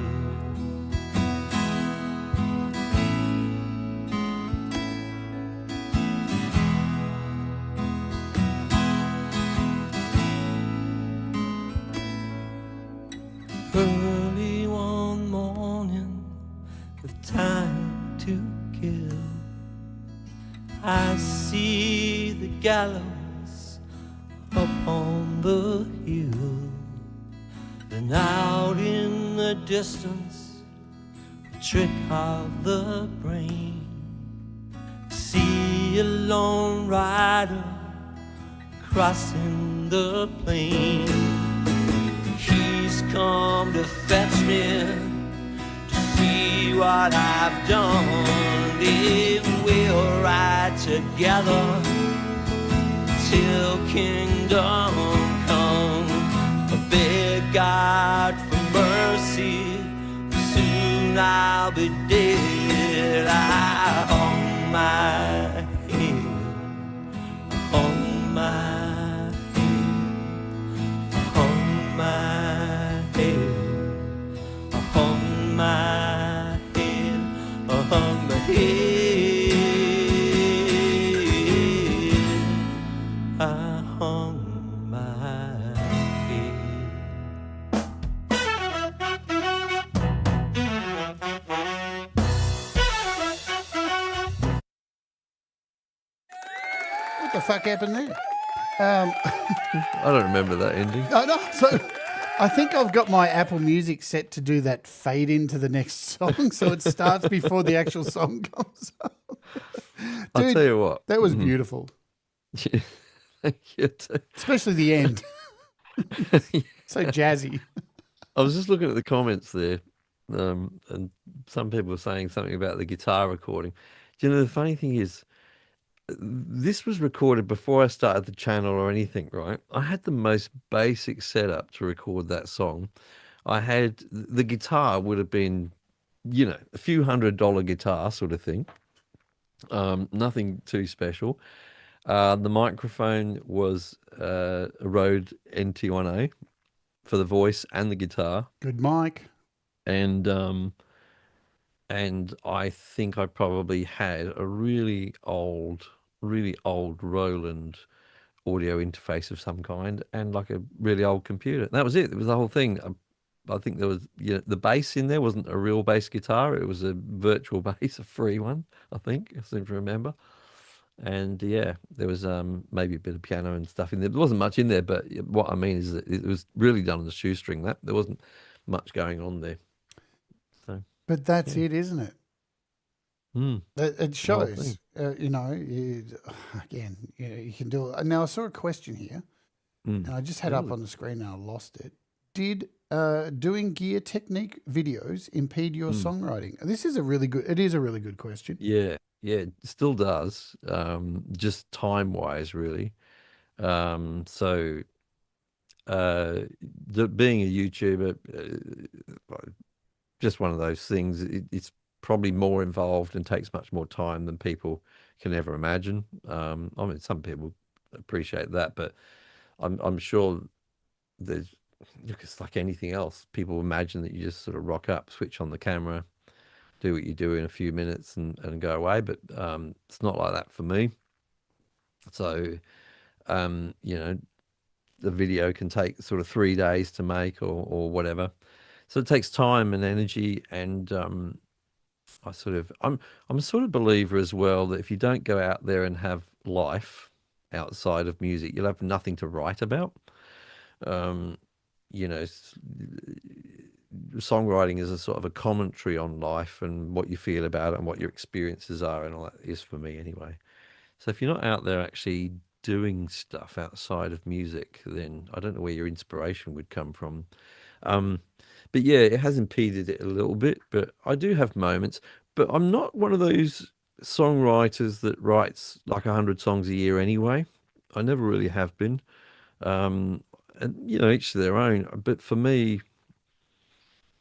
Early one morning, with time to kill, I see the gallows up on the hill. Then out in the distance, the trick of the brain. See a lone rider crossing the plain. He's come to fetch me, to see what I've done. If we'll ride together till kingdom come. I beg God for mercy, soon I'll be dead. I hung my head. I hung my head. I hung my head. I hung my head. I hung my head. I hung my head. What the fuck happened there? I don't remember that ending. No. So I think I've got my Apple Music set to do that fade into the next song, so it starts before the actual song comes up. I'll Dude, tell you what. that was beautiful, Thank you too. especially the end. So jazzy. I was just looking at the comments there, and some people were saying something about the guitar recording. Do you know, the funny thing is, this was recorded before I started the channel or anything, right? I had the most basic setup to record that song. I had the guitar would have been, a few $100 guitar sort of thing. Nothing too special. The microphone was a Rode NT1A for the voice and the guitar, Good mic. and I think I probably had a really old Roland audio interface of some kind, and like a really old computer. That was it. It was the whole thing. I think there was, the bass in there wasn't a real bass guitar. It was a virtual bass, a free one, I think. I seem to remember. And yeah, there was maybe a bit of piano and stuff in there. There wasn't much in there, but what I mean is that it was really done on the shoestring. That there wasn't much going on there. So, But that's it, isn't it? mm, It the whole shows, thing. again, you can do it. Now, I saw a question here, Mm, and I just had it up really? on the screen and I lost it. Did doing gear technique videos impede your songwriting? This is it is a really good question. Yeah, it still does. Just time-wise, really. So being a YouTuber, just one of those things. It's probably more involved and takes much more time than people can ever imagine. I mean, some people appreciate that. But I'm sure there's, look, it's like anything else. People imagine that you just sort of rock up, switch on the camera, do what you do in a few minutes, and go away. But it's not like that for me. So you know, the video can take sort of 3 days to make, or whatever. So it takes time and energy, and I'm a sort of believer as well that if you don't go out there and have life outside of music, you'll have nothing to write about. Um, you know, songwriting is a sort of a commentary on life and what you feel about it and what your experiences are, and all that is for me anyway. So if you're not out there actually doing stuff outside of music, then I don't know where your inspiration would come from. Um, but yeah, it has impeded it a little bit, but I do have moments. But I'm not one of those songwriters that writes like 100 songs a year anyway. I never really have been. Um, and each to their own. But for me,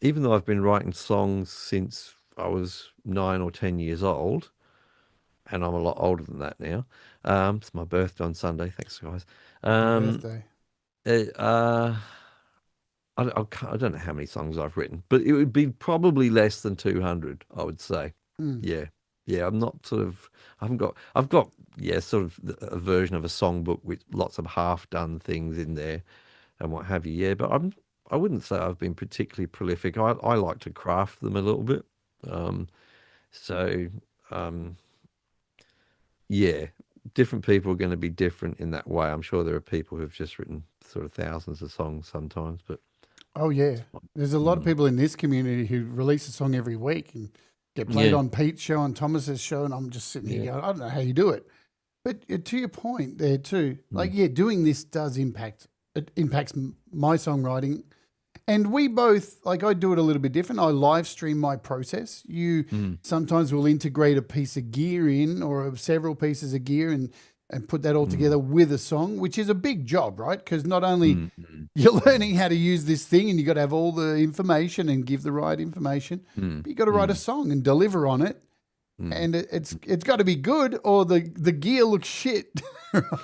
even though I've been writing songs since I was 9 or 10 years old, and I'm a lot older than that now. It's my birthday on Sunday. Thanks, guys. Happy Um, birthday. I don't know how many songs I've written, but it would be probably less than 200, I would say. Mm. Yeah. Yeah, I'm not sort of, I've got, yeah, sort of a version of a songbook with lots of half done things in there and what have you. Yeah, but I wouldn't say I've been particularly prolific. I like to craft them a little bit. Um, so, um, yeah, different people are going to be different in that way. I'm sure there are people who've just written sort of thousands of songs sometimes, but Oh yeah, there's a lot of mm, people in this community who release a song every week and get played yeah, on Pete's show and Thomas's show, and I'm just sitting here yeah, going, I don't know how you do it. But to your point there too, like mm, yeah, doing this does impacts my songwriting, and we both like I do it a little bit different. I live stream my process. You mm, sometimes will integrate a piece of gear in or several pieces of gear and put that all mm, together with a song, which is a big job, right? Because not only mm, mm, you're learning how to use this thing and you got to have all the information and give the right information, mm, but you got to write a mm, song and deliver on it. mm. And it's got to be good or the gear looks shit,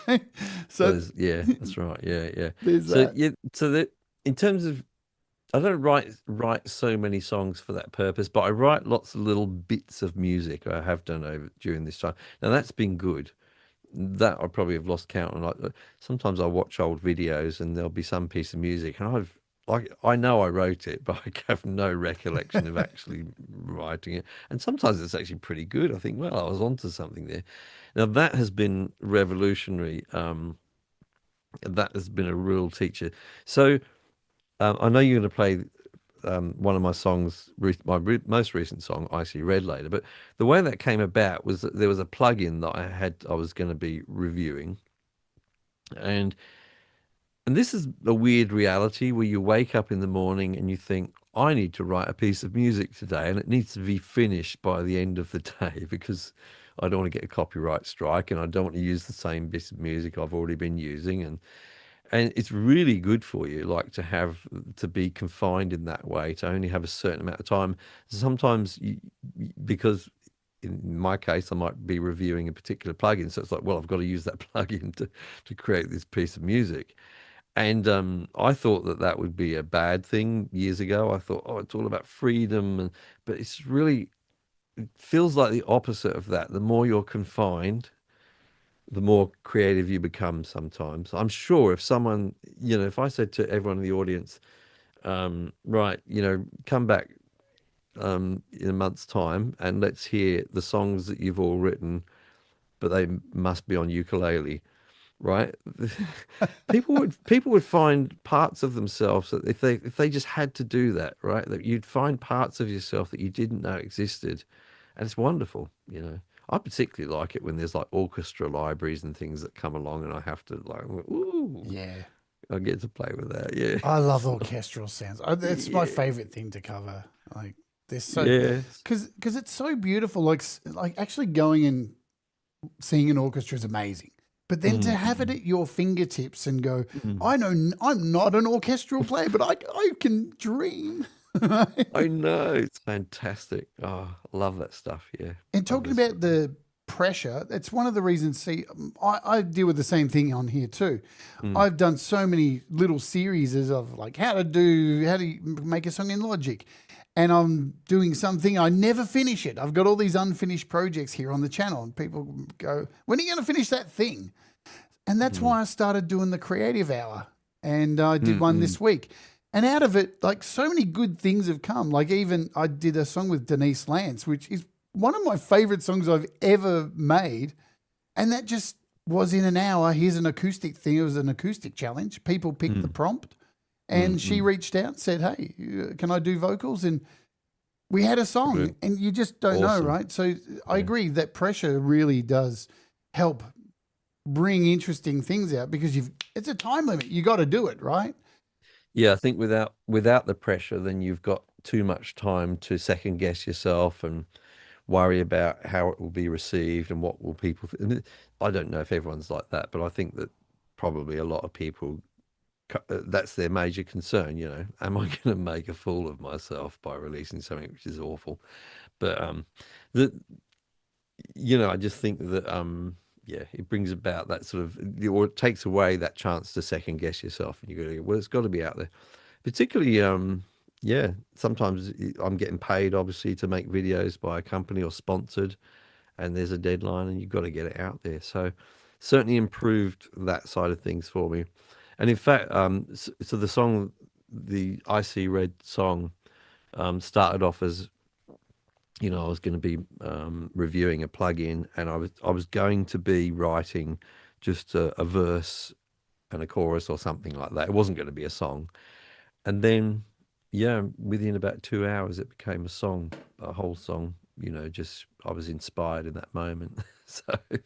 right? So Yeah, that's right. Yeah, yeah. there's So that. yeah, so that in terms of, I don't write so many songs for that purpose, but I write lots of little bits of music. I have done over during this time. Now that's been good. That I probably have lost count on. Like sometimes I watch old videos and there'll be some piece of music, and I know I wrote it, but I have no recollection of actually writing it. And sometimes it's actually pretty good. I think, well, I was onto something there. Now that has been revolutionary. That has been a real teacher. So I know you're going to play one of my songs, most recent song, "I See Red" later. But the way that came about was that there was a plugin that I was going to be reviewing, and this is a weird reality where you wake up in the morning and you think, I need to write a piece of music today, and it needs to be finished by the end of the day because I don't want to get a copyright strike, and I don't want to use the same bit of music I've already been using, and it's really good for you, like to be confined in that way, to only have a certain amount of time. Sometimes because in my case, I might be reviewing a particular plugin, so it's like, well, I've got to use that plugin to create this piece of music. And I thought that would be a bad thing years ago. I thought, oh, it's all about freedom, but it feels like the opposite of that. The more you're confined, the more creative you become sometimes. I'm sure if someone, if I said to everyone in the audience, right, come back in a month's time and let's hear the songs that you've all written, but they must be on ukulele, right? People would find parts of themselves that if they just had to do that, right, that you'd find parts of yourself that you didn't know existed, and it's wonderful. I particularly like it when there's like orchestra libraries and things that come along, and I have to like, ooh, Yeah. I get to play with that. Yeah, I love orchestral sounds. That's my yeah, favorite thing to cover. Like they're so yeah, because it's so beautiful. Like actually going and seeing an orchestra is amazing. But then to have it mm, at your fingertips and go, mm. I know I'm not an orchestral player, but I can dream. I know, it's fantastic. Oh, I love that stuff. Yeah, And love talking this. about the pressure. It's one of the reasons. See, I deal with the same thing on here too. Mm. I've done so many little series of like how do you make a song in Logic, and I'm doing something. I never finish it. I've got all these unfinished projects here on the channel, and people go, "When are you going to finish that thing?" And that's why I started doing the Creative Hour, and I did one this week. And out of it, like so many good things have come. Like even I did a song with Denise Lance, which is one of my favorite songs I've ever made. And that just was in an hour. Here's an acoustic thing. It was an acoustic challenge. People picked the prompt, and she reached out and said, "Hey, can I do vocals?" And we had a song. Brilliant. And you just don't know, right? So I agree that pressure really does help bring interesting things out, because it's a time limit. You got to do it, right? Yeah, I think without the pressure, then you've got too much time to second guess yourself and worry about how it will be received and what will people I don't know if everyone's like that, but I think that probably a lot of people, that's their major concern, you know. Am I going to make a fool of myself by releasing something which is awful? But I just think that it brings about that sort of, or it takes away that chance to second guess yourself, and you go, well, it's got to be out there. Particularly, sometimes I'm getting paid, obviously, to make videos by a company or sponsored, and there's a deadline, and you've got to get it out there. So, certainly improved that side of things for me. And in fact, so the song, the Icy Red song, started off as, I was going to be reviewing a plugin, and I was going to be writing just a verse and a chorus or something like that. It wasn't going to be a song. And then, within about 2 hours, it became a song, a whole song. Just I was inspired in that moment. So it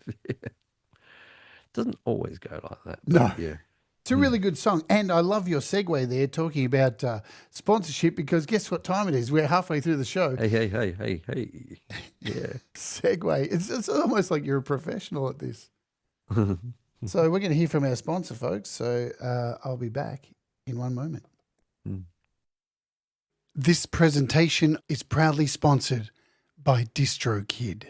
doesn't always go like that. No. Yeah. It's a really good song. And I love your segue there talking about sponsorship, because guess what time it is? We're halfway through the show. Hey. Yeah. Segue. It's almost like you're a professional at this. So we're going to hear from our sponsor, folks. So I'll be back in one moment. This presentation is proudly sponsored by DistroKid.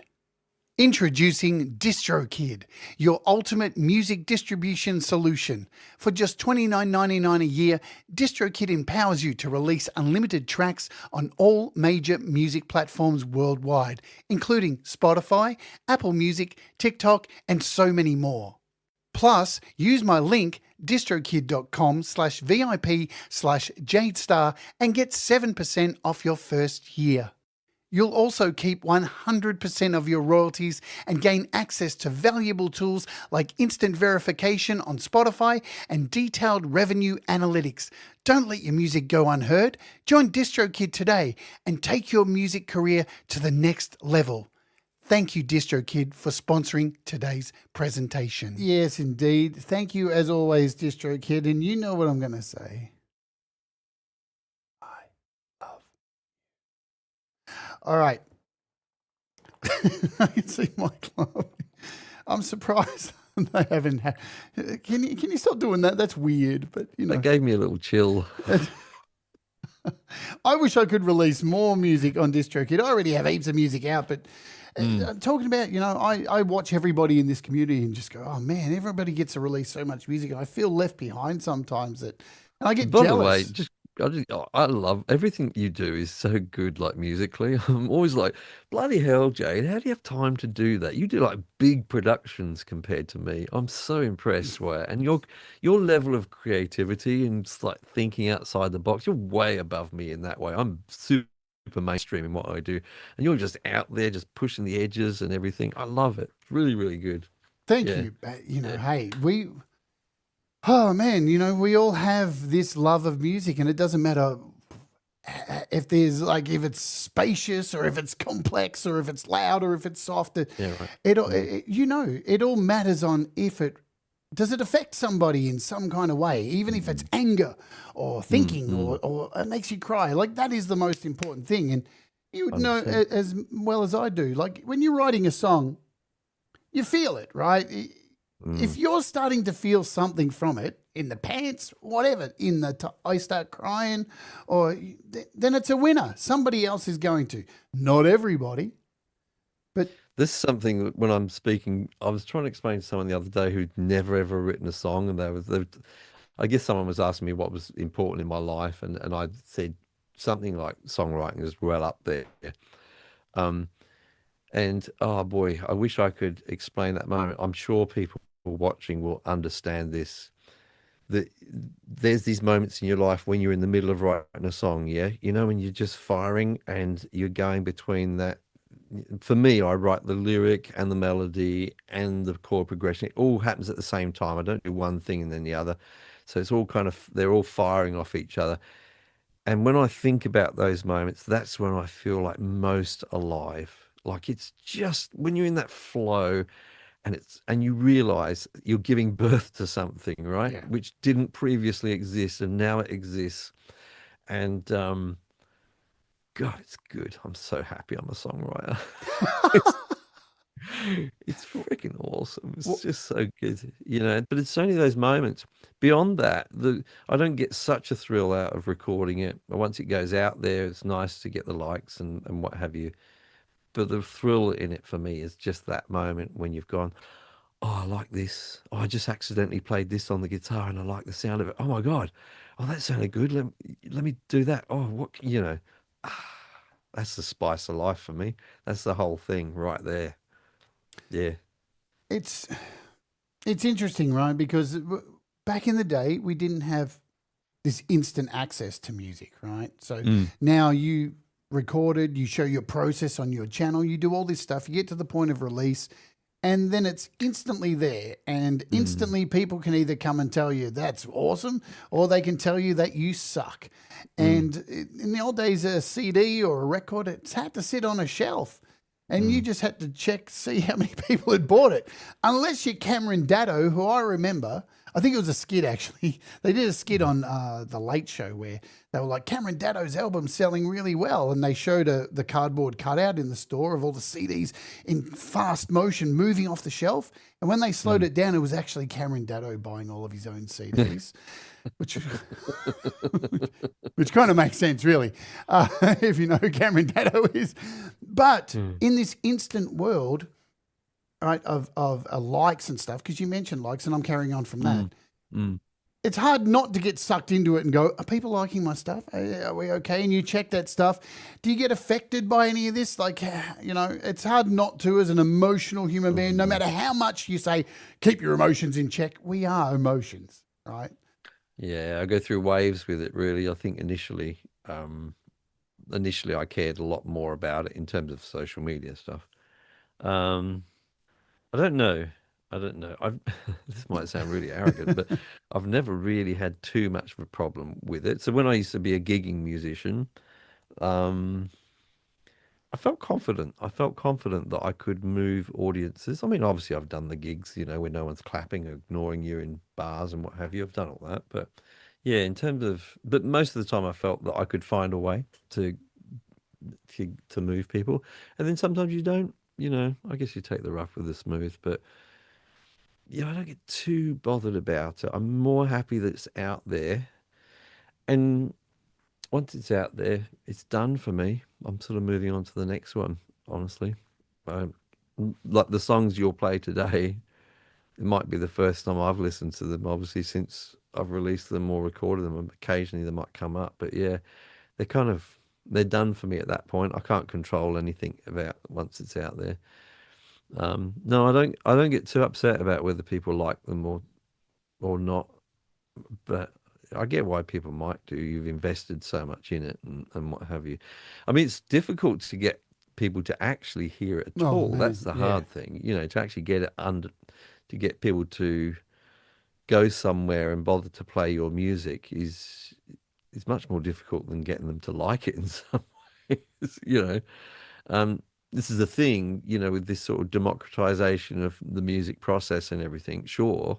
Introducing DistroKid, your ultimate music distribution solution. For just $29.99 a year, DistroKid empowers you to release unlimited tracks on all major music platforms worldwide, including Spotify, Apple Music, TikTok, and so many more. Plus, use my link, distrokid.com/VIP/JadeStarr and get 7% off your first year. You'll also keep 100% of your royalties and gain access to valuable tools like instant verification on Spotify and detailed revenue analytics. Don't let your music go unheard. Join DistroKid today and take your music career to the next level. Thank you, DistroKid, for sponsoring today's presentation. Yes, indeed. Thank you, as always, DistroKid. And you know what I'm going to say. All right. I can see Mike laughing. I'm surprised they haven't had. Can you stop doing that? That's weird, but That gave me a little chill. I wish I could release more music on DistroKid. I already have heaps of music out, but talking about, I watch everybody in this community and just go, oh man, everybody gets to release so much music. And I feel left behind sometimes and I get By jealous. the way, I love everything you do is so good, like musically. I'm always like, bloody hell, Jade, how do you have time to do that? You do like big productions compared to me. I'm so impressed by it. And your level of creativity and just like thinking outside the box, you're way above me in that way. I'm super mainstream in what I do. And you're just out there just pushing the edges and everything. I love it. Really, really good. Thank you. Hey, oh man, we all have this love of music, and it doesn't matter if it's spacious or if it's complex or if it's loud or if it's soft. It all matters on does it affect somebody in some kind of way, even if it's anger or thinking or it makes you cry. Like that is the most important thing. And you would know as well as I do, like when you're writing a song, you feel it, right? If you're starting to feel something from it, in the pants, whatever, I start crying, then it's a winner. Somebody else is going to. Not everybody, but This is something that when I'm speaking, I was trying to explain to someone the other day who'd never ever written a song, and I guess someone was asking me what was important in my life, and I said something like songwriting is well up there. Um, and oh boy, I wish I could explain that moment. I'm sure people watching will understand this. That there's these moments in your life when you're in the middle of writing a song, yeah, when you're just firing and you're going between that. For me, I write the lyric and the melody and the chord progression. It all happens at the same time. I don't do one thing and then the other. So it's all kind of, they're all firing off each other. And when I think about those moments, that's when I feel like most alive. Like it's just when you're in that flow and you realize you're giving birth to something, right? Yeah. Which didn't previously exist and now it exists. And God, it's good. I'm so happy I'm a songwriter. It's it's freaking awesome. It's Well, just so good. But it's only those moments. Beyond that, I don't get such a thrill out of recording it. But once it goes out there, it's nice to get the likes and what have you. But the thrill in it for me is just that moment when you've gone, oh, I like this. Oh, I just accidentally played this on the guitar and I like the sound of it. Oh my God. Oh, that sounded good. Let me do that. Oh, that's the spice of life for me. That's the whole thing right there. Yeah. it's it's interesting, right? Because back in the day, we didn't have this instant access to music, right? So Mm, now you recorded, you show your process on your channel, you do all this stuff, you get to the point of release, and then it's instantly there. And mm, instantly people can either come and tell you that's awesome, or they can tell you that you suck. mm, And in the old days, a CD or a record, it's had to sit on a shelf. And you mm, just had to check, see how many people had bought it. Unless you're Cameron Daddo, who I remember, I think it was a skit actually. They did a skit mm, on The Late Show where they were like, Cameron Daddo's album's selling really well. And they showed the cardboard cutout in the store of all the CDs in fast motion moving off the shelf. And when they slowed mm. it down, it was actually Cameron Daddo buying all of his own CDs, which which kind of makes sense, really, if you know who Cameron Daddo is. But Mm, in this instant world, right, of likes and stuff, because you mentioned likes, and I'm carrying on from that. mm, mm. It's hard not to get sucked into it and go, are people liking my stuff? Are we okay? And you check that stuff. Do you get affected by any of this? Like, it's hard not to as an emotional human Oh being, no no. matter how much you say, keep your emotions in check. We are emotions, right? Yeah, I go through waves with it really. I think initially I cared a lot more about it in terms of social media stuff. Um, I don't know. I don't know. This might sound really arrogant, but I've never really had too much of a problem with it. So when I used to be a gigging musician, um, I felt confident. I felt confident that I could move audiences. I mean, obviously, I've done the gigs, when no one's clapping or ignoring you in bars and what have you. I've done all that. But yeah, but most of the time I felt that I could find a way to move people. And then sometimes you don't, I guess you take the rough with the smooth. But yeah, I don't get too bothered about it. I'm more happy that it's out there. And once it's out there, it's done for me. I'm sort of moving on to the next one, honestly. Um, like the songs you'll play today, it might be the first time I've listened to them, obviously, since I've released them or recorded them. And occasionally they might come up, but yeah, they're kind of they're done for me at that point. I can't control anything about once it's out there. No, I don't get too upset about whether people like them or not. But I get why people might do. You've invested so much in it and what have you. I mean, it's difficult to get people to actually hear it at Oh, all. That's man. the Yeah. hard thing, to actually get it to get people to go somewhere and bother to play your music is much more difficult than getting them to like it in some ways, Um, this is the thing, with this sort of democratization of the music process and everything. Sure,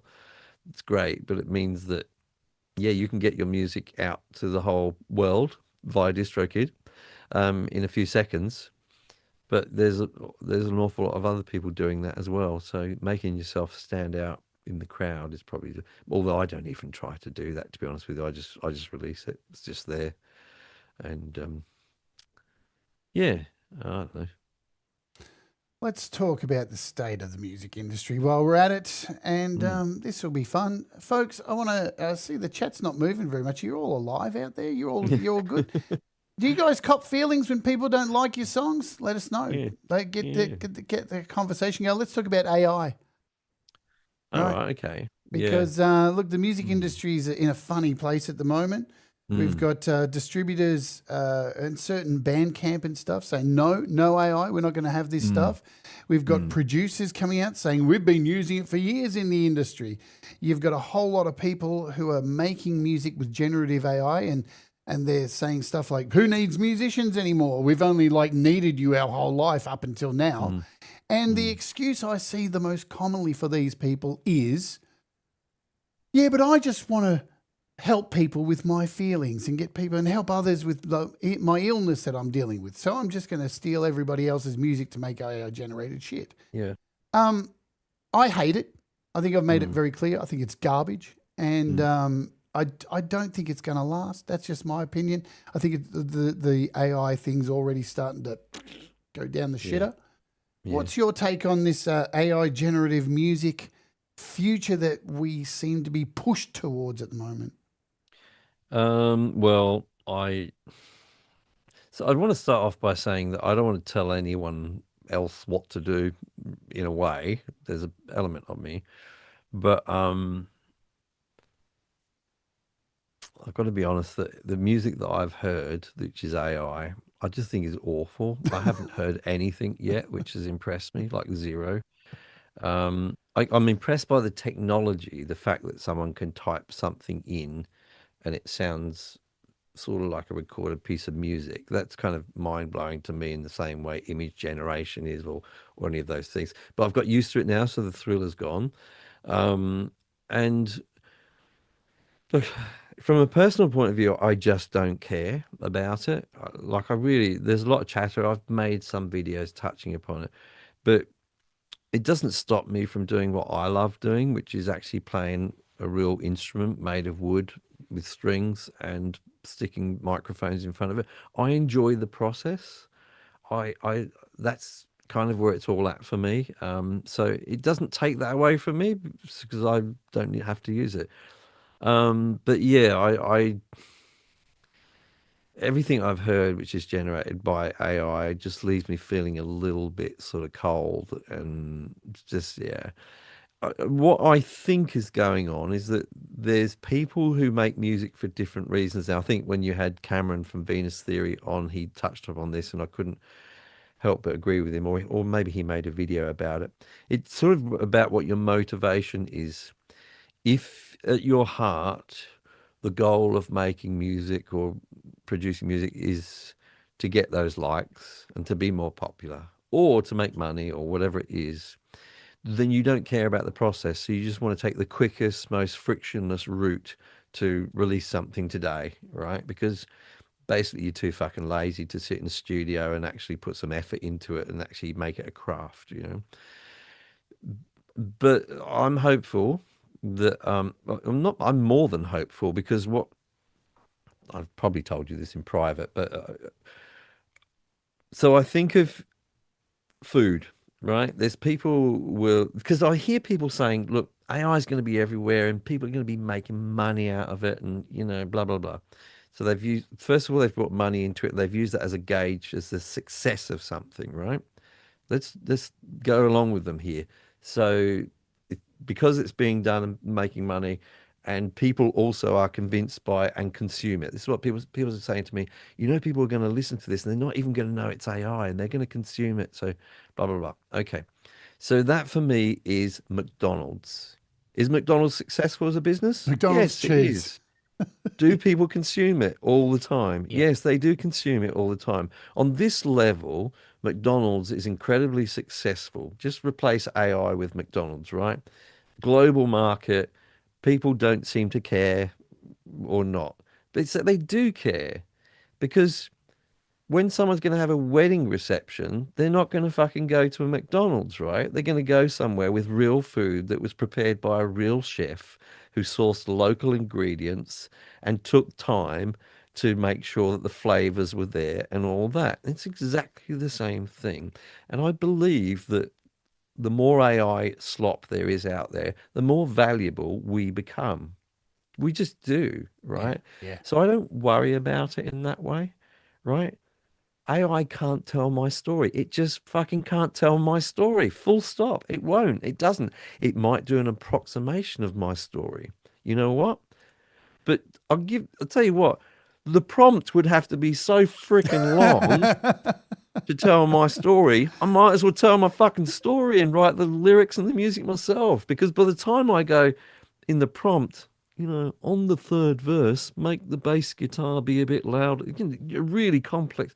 it's great, but it means that yeah, you can get your music out to the whole world via DistroKid in a few seconds. But there's an awful lot of other people doing that as well. So making yourself stand out in the crowd is probably, although I don't even try to do that, to be honest with you. I just release it. It's just there, and yeah, I don't know. Let's talk about the state of the music industry while we're at it, and Mm. this will be fun, folks. I want to see the chat's not moving very much. You're all alive out there. You're all good. Do you guys cop feelings when people don't like your songs? Let us know. Yeah. Like Yeah. get the conversation going. Let's talk about AI, All right? right. Okay. Yeah. Because look, the music Mm. industry is in a funny place at the moment. We've Mm. got distributors and certain Bandcamp and stuff saying no AI, we're not going to have this Mm. stuff. We've got Mm. producers coming out saying we've been using it for years in the industry. You've got a whole lot of people who are making music with generative AI and they're saying stuff like, "Who needs musicians anymore? We've only like needed you our whole life up until now." Mm. And the Mm. excuse I see the most commonly for these people is, yeah, but I just want to help people with my feelings and get people and help others with my illness that I'm dealing with. So I'm just going to steal everybody else's music to make AI generated shit. Yeah. Um, I hate it. I think I've made it Mm. very clear. I think it's garbage, and Mm. I don't think it's going to last. That's just my opinion. I think the AI thing's already starting to go down the Yeah. shitter. Yeah. What's your take on this AI generative music future that we seem to be pushed towards at the moment? Well, I'd want to start off by saying that I don't want to tell anyone else what to do in a way. There's an element of me, but I've got to be honest that the music that I've heard, which is I just think is awful. I haven't heard anything yet, which has impressed me, like zero. I'm impressed by the technology, the fact that someone can type something in and it sounds sort of like a recorded piece of music. That's kind of mind blowing to me in the same way image generation is, or any of those things. But I've got used to it now, so the thrill is gone. And look, from a personal point of view, I just don't care about it. Like, there's a lot of chatter. I've made some videos touching upon it, but it doesn't stop me from doing what I love doing, which is actually playing a real instrument made of wood with strings and sticking microphones in front of it. I enjoy the process. I that's kind of where it's all at for me. So it doesn't take that away from me because I don't have to use it. But yeah, I everything I've heard, which is generated by AI, just leaves me feeling a little bit sort of cold and just, yeah. What I think is going on is that there's people who make music for different reasons. Now, I think when you had Cameron from Venus Theory on, he touched upon this, and I couldn't help but agree with him, or maybe he made a video about it. It's sort of about what your motivation is. If at your heart the goal of making music or producing music is to get those likes and to be more popular or to make money or whatever it is, then you don't care about the process. So you just want to take the quickest, most frictionless route to release something today, right? Because basically you're too fucking lazy to sit in the studio and actually put some effort into it and actually make it a craft, you know? But I'm hopeful that I'm more than hopeful because what I've probably told you this in private, but so I think of food, right? There's people will, because I hear people saying, look, AI is going to be everywhere and people are going to be making money out of it and, blah, blah, blah. So they've used, first of all, they've brought money into it. They've used that as a gauge, as the success of something, right? Let's go along with them here. So because it's being done and making money, and people also are convinced by and consume it. This is what people are saying to me. People are going to listen to this and they're not even going to know it's AI and they're going to consume it. So blah blah blah. Okay, so that for me is McDonald's. Is McDonald's successful as a business? McDonald's Yes, it cheese. is. Do people consume it all the time? Yeah. Yes, they do consume it all the time. On this level, McDonald's is incredibly successful. Just replace AI with McDonald's, right? Global market, people don't seem to care or not. But they do care because when someone's going to have a wedding reception, they're not going to fucking go to a McDonald's, right? They're going to go somewhere with real food that was prepared by a real chef who sourced local ingredients and took time to make sure that the flavors were there and all that. It's exactly the same thing. And I believe that the more AI slop there is out there, the more valuable we become. We just do, Yeah, right? yeah. So I don't worry about it in that way, right? AI can't tell my story. It just fucking can't tell my story. Full stop. It won't. It doesn't. It might do an approximation of my story. You know what? But I'll tell you what, the prompt would have to be so freaking long to tell my story. I might as well tell my fucking story and write the lyrics and the music myself. Because by the time I go in the prompt, on the third verse, make the bass guitar be a bit louder. You're really complex.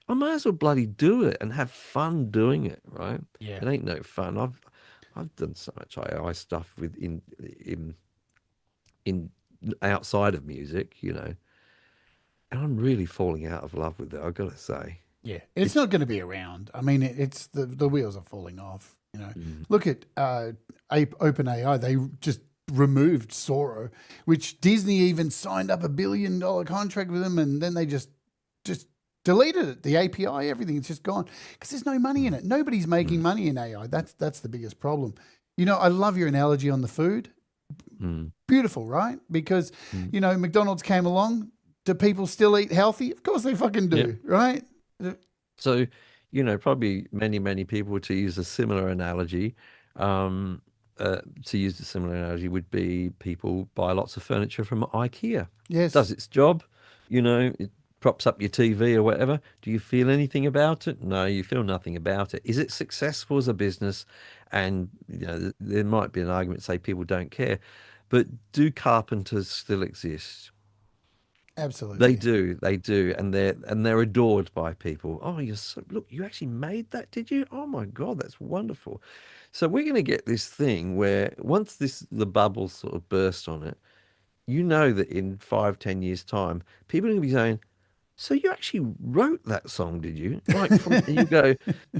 I might as well bloody do it and have fun doing it, right? Yeah. It ain't no fun. I've done so much AI stuff in outside of music, and I'm really falling out of love with it. I've got to say, Yeah, it's it's not going to be around. I mean, it's the wheels are falling off. mm, Look at OpenAI. They just removed Sora, which Disney even signed up $1 billion contract with them, and then they just deleted it. The API, everything, it's just gone because there's no money in it. Nobody's making mm, money in AI. That's the biggest problem. I love your analogy on the food. mm, Beautiful, right? Because mm. McDonald's came along. Do people still eat healthy? Of course they fucking Yep. do, right? So, probably many people to use a similar analogy. Um, to use a similar analogy would be people buy lots of furniture from IKEA. Does Yes, its job, it props up your TV or whatever. Do you feel anything about it? No, you feel nothing about it. Is it successful as a business? And there might be an argument to say people don't care, but do carpenters still exist? absolutely. They do, and they're adored by people. Oh, look, you actually made that, did you? Oh my God, that's wonderful. So we're going to get this thing where once the bubble sort of burst on it, that in 5, 10 years time, people are going to be saying, "So you actually wrote that song, did you?" Like and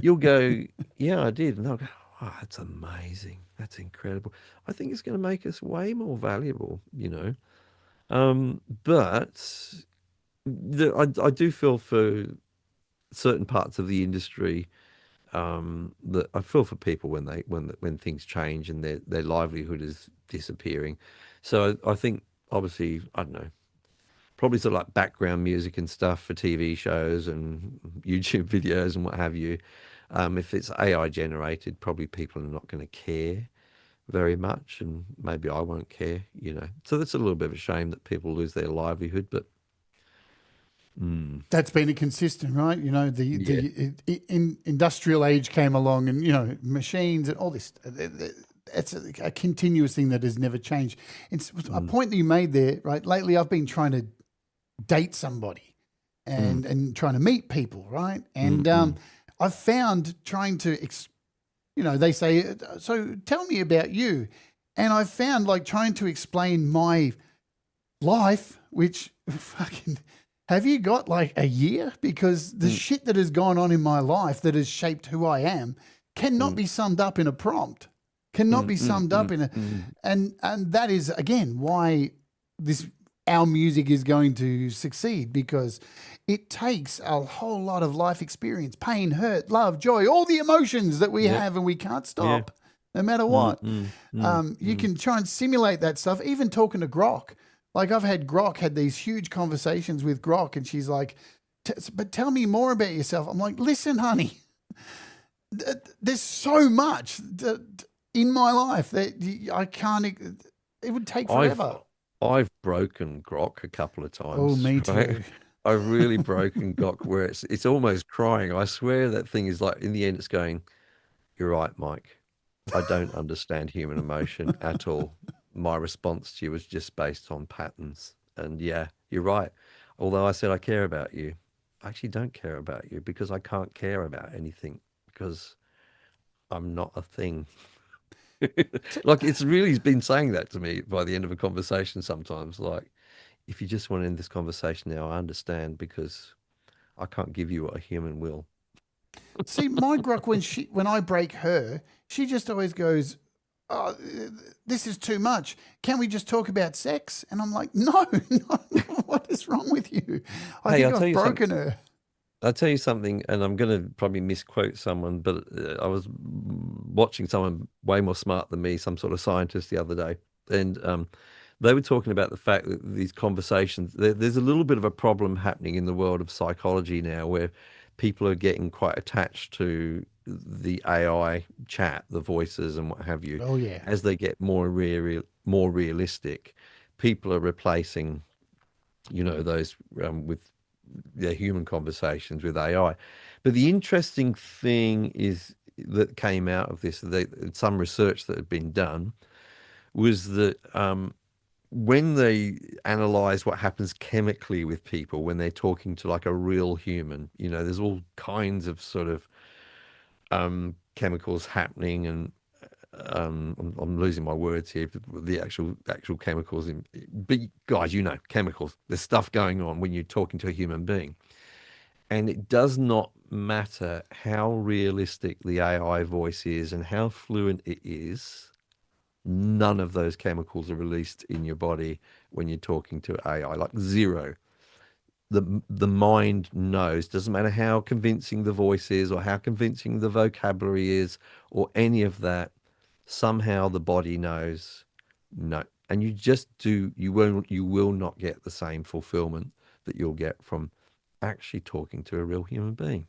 you'll go, "Yeah, I did," and they'll go, "Oh, that's amazing, that's incredible." I think it's going to make us way more valuable. But I do feel for certain parts of the industry that I feel for people when things change and their livelihood is disappearing. So I think obviously I don't know, probably sort of like background music and stuff for TV shows and YouTube videos and what have you. If it's AI generated, probably people are not going to care very much, and maybe I won't care. So that's a little bit of a shame that people lose their livelihood, but. Mm. That's been a consistent, right? Yeah. Industrial age came along, and machines and all this. It's a continuous thing that has never changed. It's a Mm. point that you made there, right? Lately, I've been trying to date somebody Mm. and trying to meet people, right? Mm. And Mm. I've found trying to, they say, so tell me about you, and I've found like trying to explain my life, which fucking. Have you got like a year? Because the Mm. shit that has gone on in my life that has shaped who I am cannot Mm. be summed up in a prompt. Cannot Mm. be Mm. summed up Mm. in a, Mm. and that is again why our music is going to succeed, because it takes a whole lot of life experience, pain, hurt, love, joy, all the emotions that we Yep. have, and we can't Yeah. stop no matter Mm. what. Mm. Mm. You Mm. can try and simulate that stuff, even talking to Grok. Like I've had Grok had these huge conversations with Grok, and she's like, but tell me more about yourself. I'm like, listen, honey, there's so much in my life that I can't, it would take I've forever. I've broken Grok a couple of Oh, times, me right? too. I've really broken Grok where it's almost crying. I swear that thing is like in the end it's going, "You're right, Mike. I don't understand human emotion at all. My response to you was just based on patterns. And yeah, you're right. Although I said I care about you, I actually don't care about you because I can't care about anything because I'm not a thing." Like it's really been saying that to me by the end of a conversation sometimes. Like, if you just want to end this conversation now, I understand because I can't give you what a human will. See, my Grok, when I break her, she just always goes, oh, this is too much. Can we just talk about sex? And I'm like, no, no, what is wrong with you? I Hey, think I'll tell I've you something. broken her. I'll tell you something, and I'm going to probably misquote someone, but I was watching someone way more smart than me, some sort of scientist the other day, and they were talking about the fact that these conversations, there's a little bit of a problem happening in the world of psychology now, where people are getting quite attached to the AI chat, the voices and what have you, Oh, yeah. as they get more realistic. People are replacing, those with their human conversations with AI. But the interesting thing is that came out of this, some research that had been done was that when they analyze what happens chemically with people when they're talking to like a real human, there's all kinds of sort of chemicals happening, and I'm losing my words here. But the actual chemicals but guys, chemicals. There's stuff going on when you're talking to a human being. And it does not matter how realistic the AI voice is and how fluent it is, none of those chemicals are released in your body when you're talking to AI, like zero. The mind knows, doesn't matter how convincing the voice is or how convincing the vocabulary is or any of that, somehow the body knows no. And you will not get the same fulfillment that you'll get from actually talking to a real human being,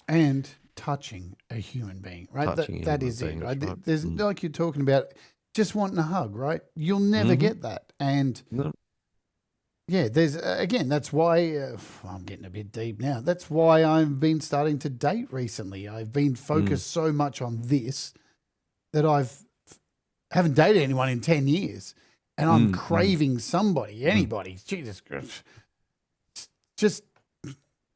And touching a human being, right? touching a That human is being. it, That's right? right. There's like you're talking about just wanting a hug, right? You'll never Mm-hmm. get that. And No. yeah, there's again, that's why I'm getting a bit deep now. That's why I've been starting to date recently. I've been Mm, focused so much on this that haven't dated anyone in 10 years, and I'm mm, mm, craving somebody, mm. anybody. Jesus Christ. Just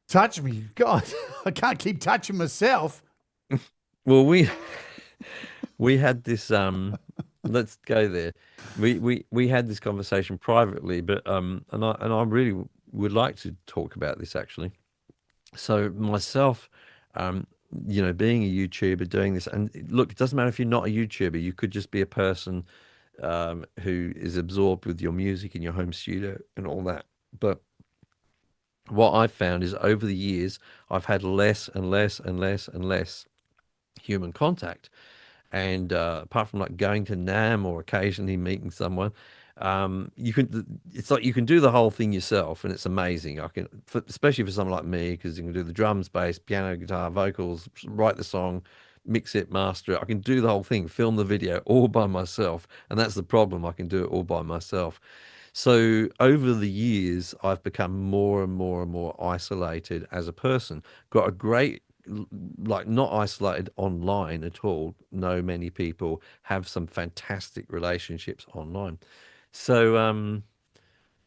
touch me. God, I can't keep touching myself. Well, we had this let's go there. We had this conversation privately, but and I really would like to talk about this actually. So myself, um, being a YouTuber, doing this, and look, it doesn't matter if you're not a YouTuber. You could just be a person who is absorbed with your music in your home studio and all that. But what I've found is over the years, I've had less and less and less and less human contact. And apart from like going to Nam or occasionally meeting someone, you can. It's like you can do the whole thing yourself, and it's amazing. Especially for someone like me, because you can do the drums, bass, piano, guitar, vocals, write the song, mix it, master it. I can do the whole thing, film the video all by myself, and that's the problem. I can do it all by myself. So over the years, I've become more and more and more isolated as a person. Got a great, like, not isolated online at all. Know many people, have some fantastic relationships online. So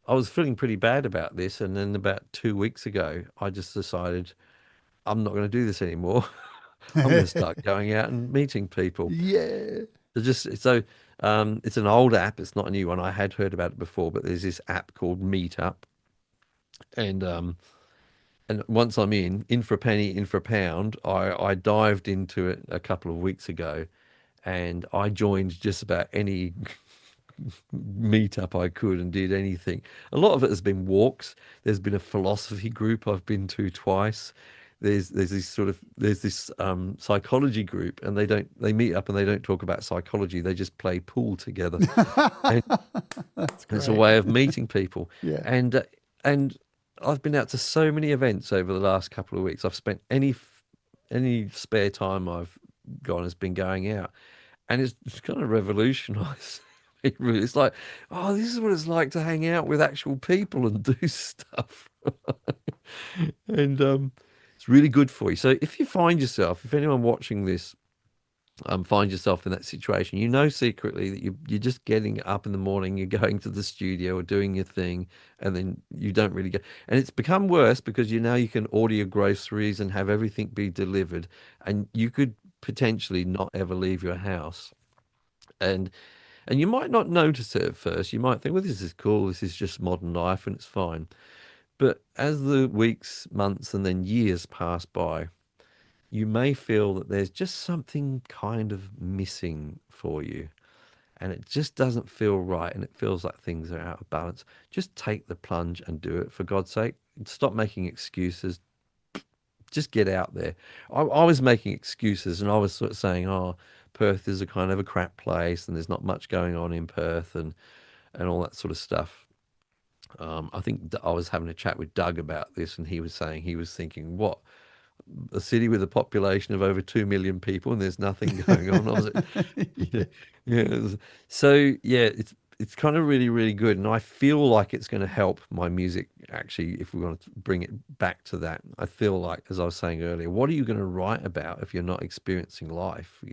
I was feeling pretty bad about this, and then about 2 weeks ago, I just decided I'm not going to do this anymore. I'm going to start going out and meeting people. Yeah. It's an old app. It's not a new one. I had heard about it before, but there's this app called Meetup, and once I'm in for a penny, in for a pound, I dived into it a couple of weeks ago, and I joined just about any meetup I could and did anything. A lot of it has been walks. There's been a philosophy group I've been to twice. There's this psychology group, and they meet up and they don't talk about psychology. They just play pool together, and That's it's a great. way of meeting people. Yeah. And I've been out to so many events over the last couple of weeks. I've spent any spare time I've gone has been going out, and it's kind of revolutionized. It's like, oh, this is what it's like to hang out with actual people and do stuff. And it's really good for you. So if anyone watching this find yourself in that situation, secretly that you're just getting up in the morning, you're going to the studio or doing your thing, and then you don't really get. And it's become worse because you can order your groceries and have everything be delivered, and you could potentially not ever leave your house. And you might not notice it at first. You might think, well, this is cool. This is just modern life, and it's fine. But as the weeks, months, and then years pass by, you may feel that there's just something kind of missing for you. and it just doesn't feel right, and it feels like things are out of balance, just take the plunge and do it, for God's sake. Stop making excuses. Just get out there. I was making excuses, and I was sort of saying, oh, Perth is a kind of a crap place, and there's not much going on in Perth, and all that sort of stuff. I think I was having a chat with Doug about this, and he was saying he was thinking, what, a city with a population of over 2 million people, and there's nothing going on. I was like, yeah, yeah. So yeah, it's kind of really, really good, and I feel like it's going to help my music. Actually, if we want to bring it back to that, I feel like, as I was saying earlier, what are you going to write about if you're not experiencing life?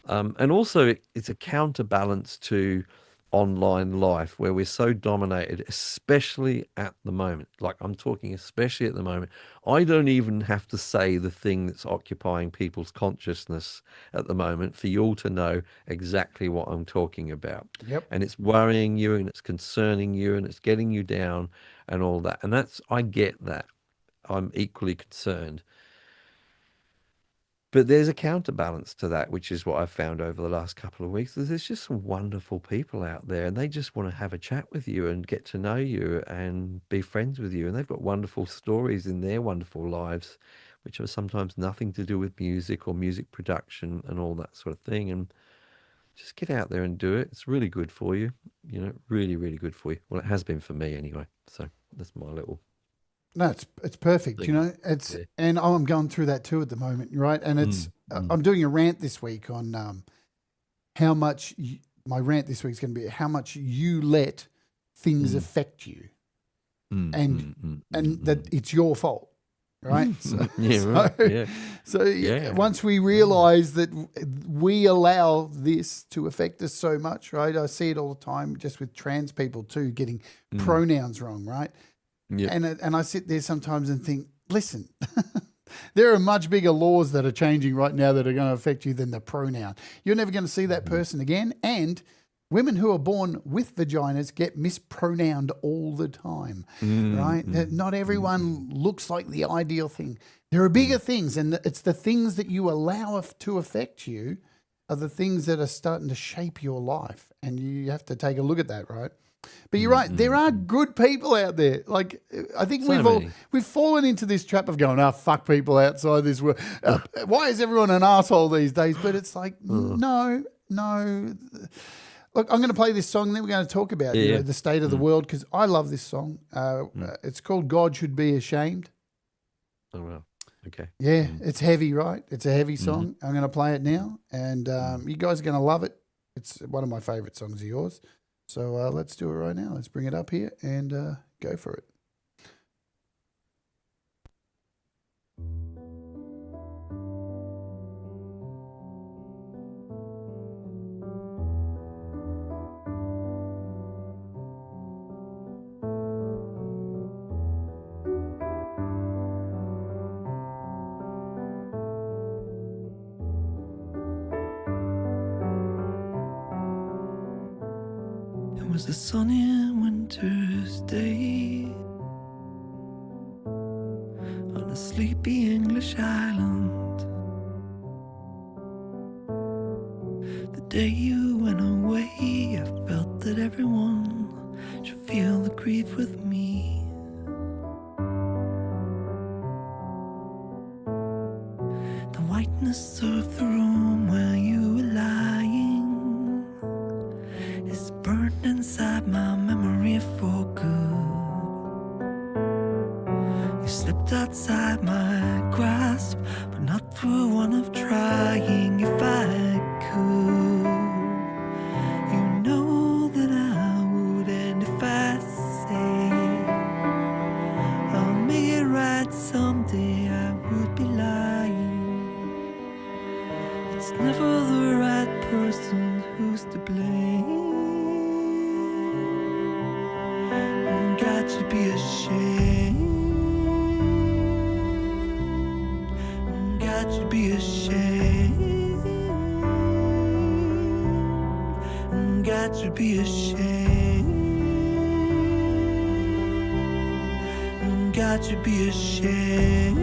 And also it's a counterbalance to online life, where we're so dominated, especially at the moment. Like, I'm talking especially at the moment. I don't even have to say the thing that's occupying people's consciousness at the moment for you all to know exactly what I'm talking about. Yep. And it's worrying you, and it's concerning you, and it's getting you down and all that. And I get that. I'm equally concerned. But there's a counterbalance to that, which is what I've found over the last couple of weeks. There's just some wonderful people out there, and they just want to have a chat with you and get to know you and be friends with you. And they've got wonderful stories in their wonderful lives, which are sometimes nothing to do with music or music production and all that sort of thing. And just get out there and do it. It's really good for you, really, really good for you. Well, it has been for me anyway. So that's my little... No, it's perfect. thing. And I'm going through that too at the moment, right? And I'm doing a rant this week on how much my rant this week is going to be how much you let things affect you, and that it's your fault, right? Once we realize that we allow this to affect us so much, right? I see it all the time, just with trans people too, getting pronouns wrong, right? Yeah. And I sit there sometimes and think, listen, there are much bigger laws that are changing right now that are going to affect you than the pronoun. You're never going to see that person again. And women who are born with vaginas get mispronounced all the time, right? Not everyone looks like the ideal thing. There are bigger things, and it's the things that you allow to affect you are the things that are starting to shape your life. And you have to take a look at that, right? But you're right. There are good people out there. Like, I think we've fallen into this trap of going, fuck people outside this world. Why is everyone an asshole these days? But it's like, no. Look, I'm going to play this song, and then we're going to talk about the state of the world, because I love this song. It's called "God Should Be Ashamed." Oh wow. Okay. Yeah, it's heavy, right? It's a heavy song. I'm going to play it now, and you guys are going to love it. It's one of my favorite songs of yours. So let's do it right now. Let's bring it up here and go for it. It was a sunny winter's day on a sleepy English island. The day you went away, I felt that everyone should feel the grief with me. The whiteness of the room where you were lying is burned inside my memory for good. You slipped outside my grasp, but not through one of trying if I could. You know that I would, and if I say I'll make it right someday, I would be lying. It's never the right person who's to blame. God should be ashamed. God should be ashamed. God should be ashamed. God should be ashamed.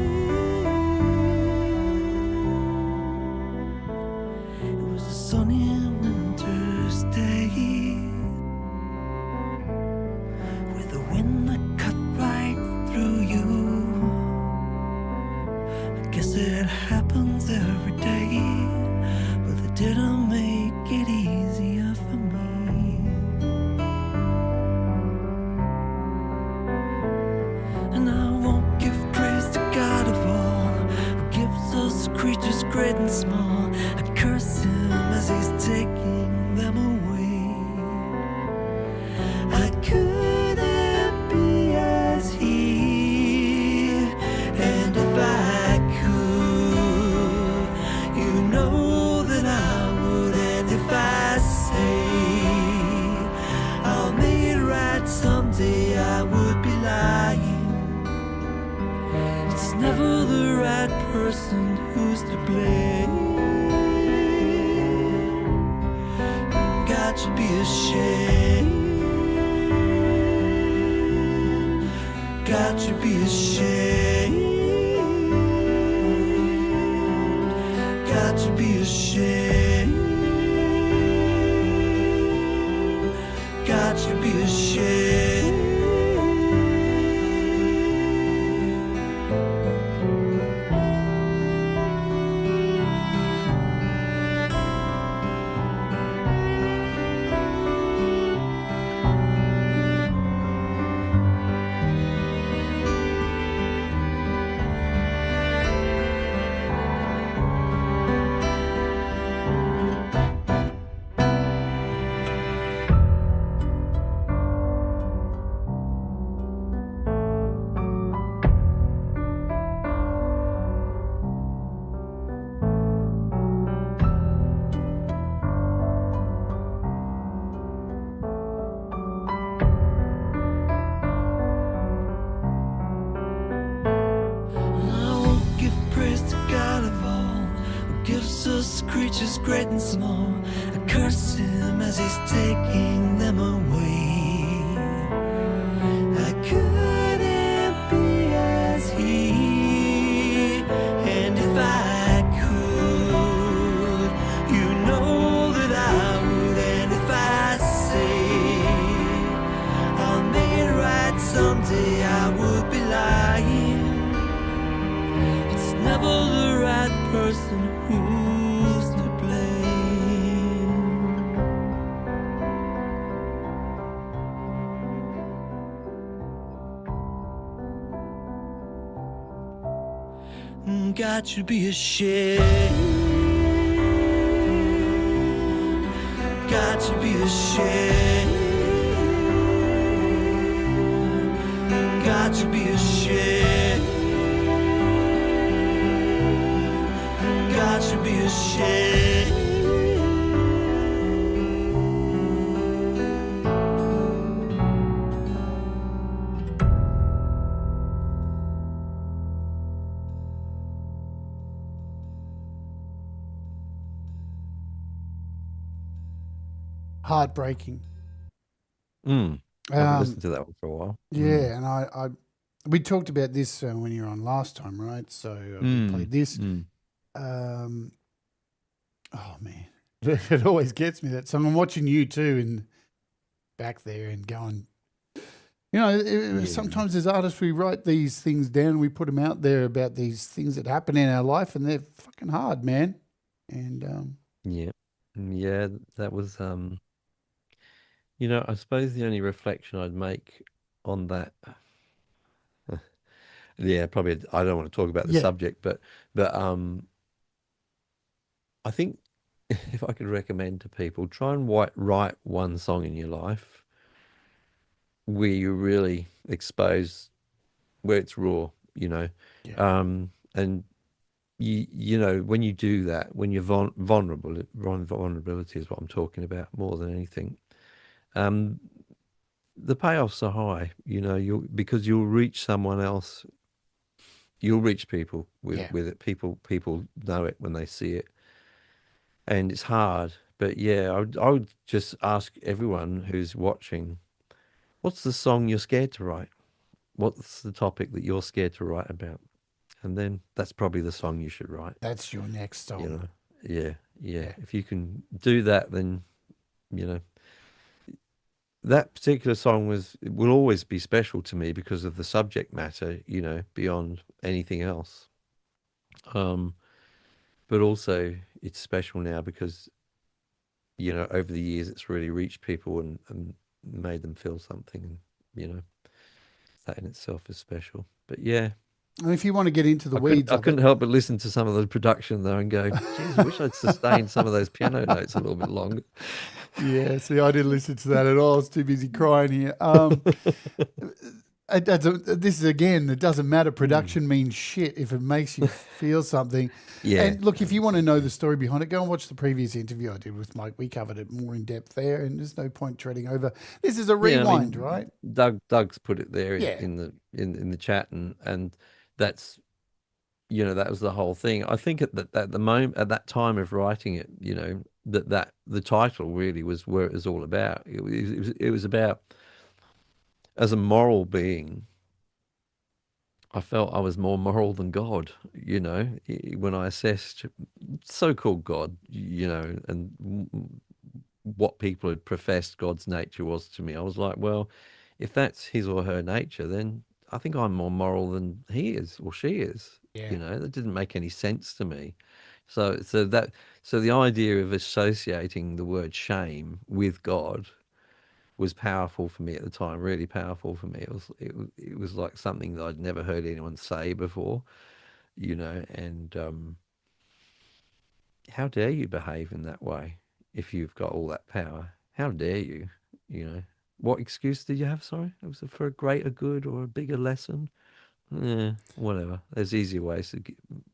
It was a sunny winter's great and small. I curse him as he's taking them away. I couldn't be as he, and if I could, you know that I would. And if I say I'll make it right someday, I would be lying. It's never the right person who's to blame. God should be ashamed. God should be ashamed. God should be ashamed. God should be ashamed. Creatures great and small, I curse him as he's taking them away. I couldn't be as he, and if I could, you know that I would. And if I say I'll make it right someday, I would be lying. It's never the right person who's to blame. God should be ashamed. God should be ashamed. God should be ashamed. God should be ashamed. Heartbreaking. Mm. I've listened to that one for a while. Yeah, and we talked about this when you were on last time, right? So we played this. Oh man, it always gets me, that song. I'm watching you too, and back there and going, you know, sometimes as artists we write these things down, we put them out there about these things that happen in our life, and they're fucking hard, man. And Yeah. Yeah, that was you know, I suppose the only reflection I'd make on that, yeah, probably I don't want to talk about the yeah, subject, but I think if I could recommend to people, try and write one song in your life where you really expose, where it's raw, you know, yeah, and you know, when you do that, when you're vulnerability is what I'm talking about more than anything. Um, the payoffs are high, you know, because you'll reach someone else, you'll reach people yeah. with it. People know it when they see it, and it's hard. But yeah, I would just ask everyone who's watching, what's the song you're scared to write? What's the topic that you're scared to write about? And then that's probably the song you should write. That's your next You song. know, yeah, yeah. Yeah, If you can do that, then you know that particular song will always be special to me because of the subject matter. You know, beyond anything else. Um, but also it's special now because you know over the years it's really reached people and made them feel something, and you know that in itself is special. But yeah, And if you want to get into the I couldn't weeds I of it, couldn't help but listen to some of the production though and go, geez, I wish I'd sustained some of those piano notes a little bit longer. yeah. See, I didn't listen to that at all. I was too busy crying here. It doesn't, this is again, it doesn't matter. Mm. Production means shit if it makes you feel something. Yeah, And look, if you want to know the absolutely. story behind it, go and watch the previous interview I did with Mike. We covered it more in depth there, and there's no point treading over. This is a Yeah, I rewind, mean, right? Doug's put it there Yeah, in the chat, and that's that was the whole thing. I think at the moment at that time of writing it, that the title really was where it was all about. It was about, as a moral being, I felt I was more moral than God, when I assessed so-called God, and what people had professed God's nature was to me. I was like, well, if that's his or her nature, then I think I'm more moral than he is or she is. yeah, That didn't make any sense to me. So the idea of associating the word shame with God was powerful for me at the time, really powerful for me. It was like something that I'd never heard anyone say before, and how dare you behave in that way if you've got all that power? How dare you? You know, what excuse did you have? Sorry, it was for a greater good or a bigger lesson. Yeah, whatever. There's easier ways to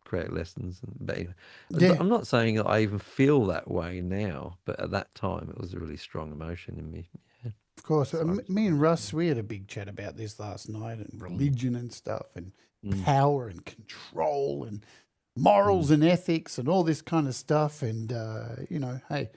create lessons. But anyway, yeah. I'm not saying that I even feel that way now, but at that time it was a really strong emotion in me. Yeah. Of course. Sorry. Me and Russ, we had a big chat about this last night, and Mm, religion and stuff, and mm, power and control and morals mm, and ethics and all this kind of stuff. And hey,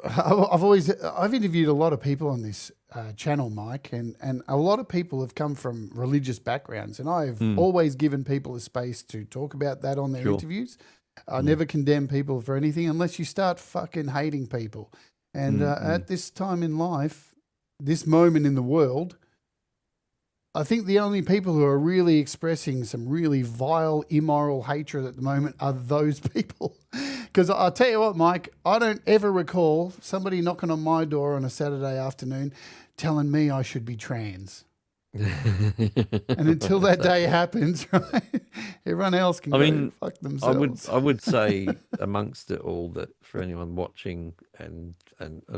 I've interviewed a lot of people on this channel, Mike, and a lot of people have come from religious backgrounds, and I've mm. always given people a space to talk about that on their Sure. interviews. I Mm, never condemn people for anything unless you start fucking hating people. And mm, mm, at this time in life, this moment in the world, I think the only people who are really expressing some really vile, immoral hatred at the moment are those people. Because I'll tell you what, Mike, I don't ever recall somebody knocking on my door on a Saturday afternoon telling me I should be trans. And until that day exactly. happens, right, everyone else can I go mean, fuck I would themselves. I would say amongst it all that for anyone watching and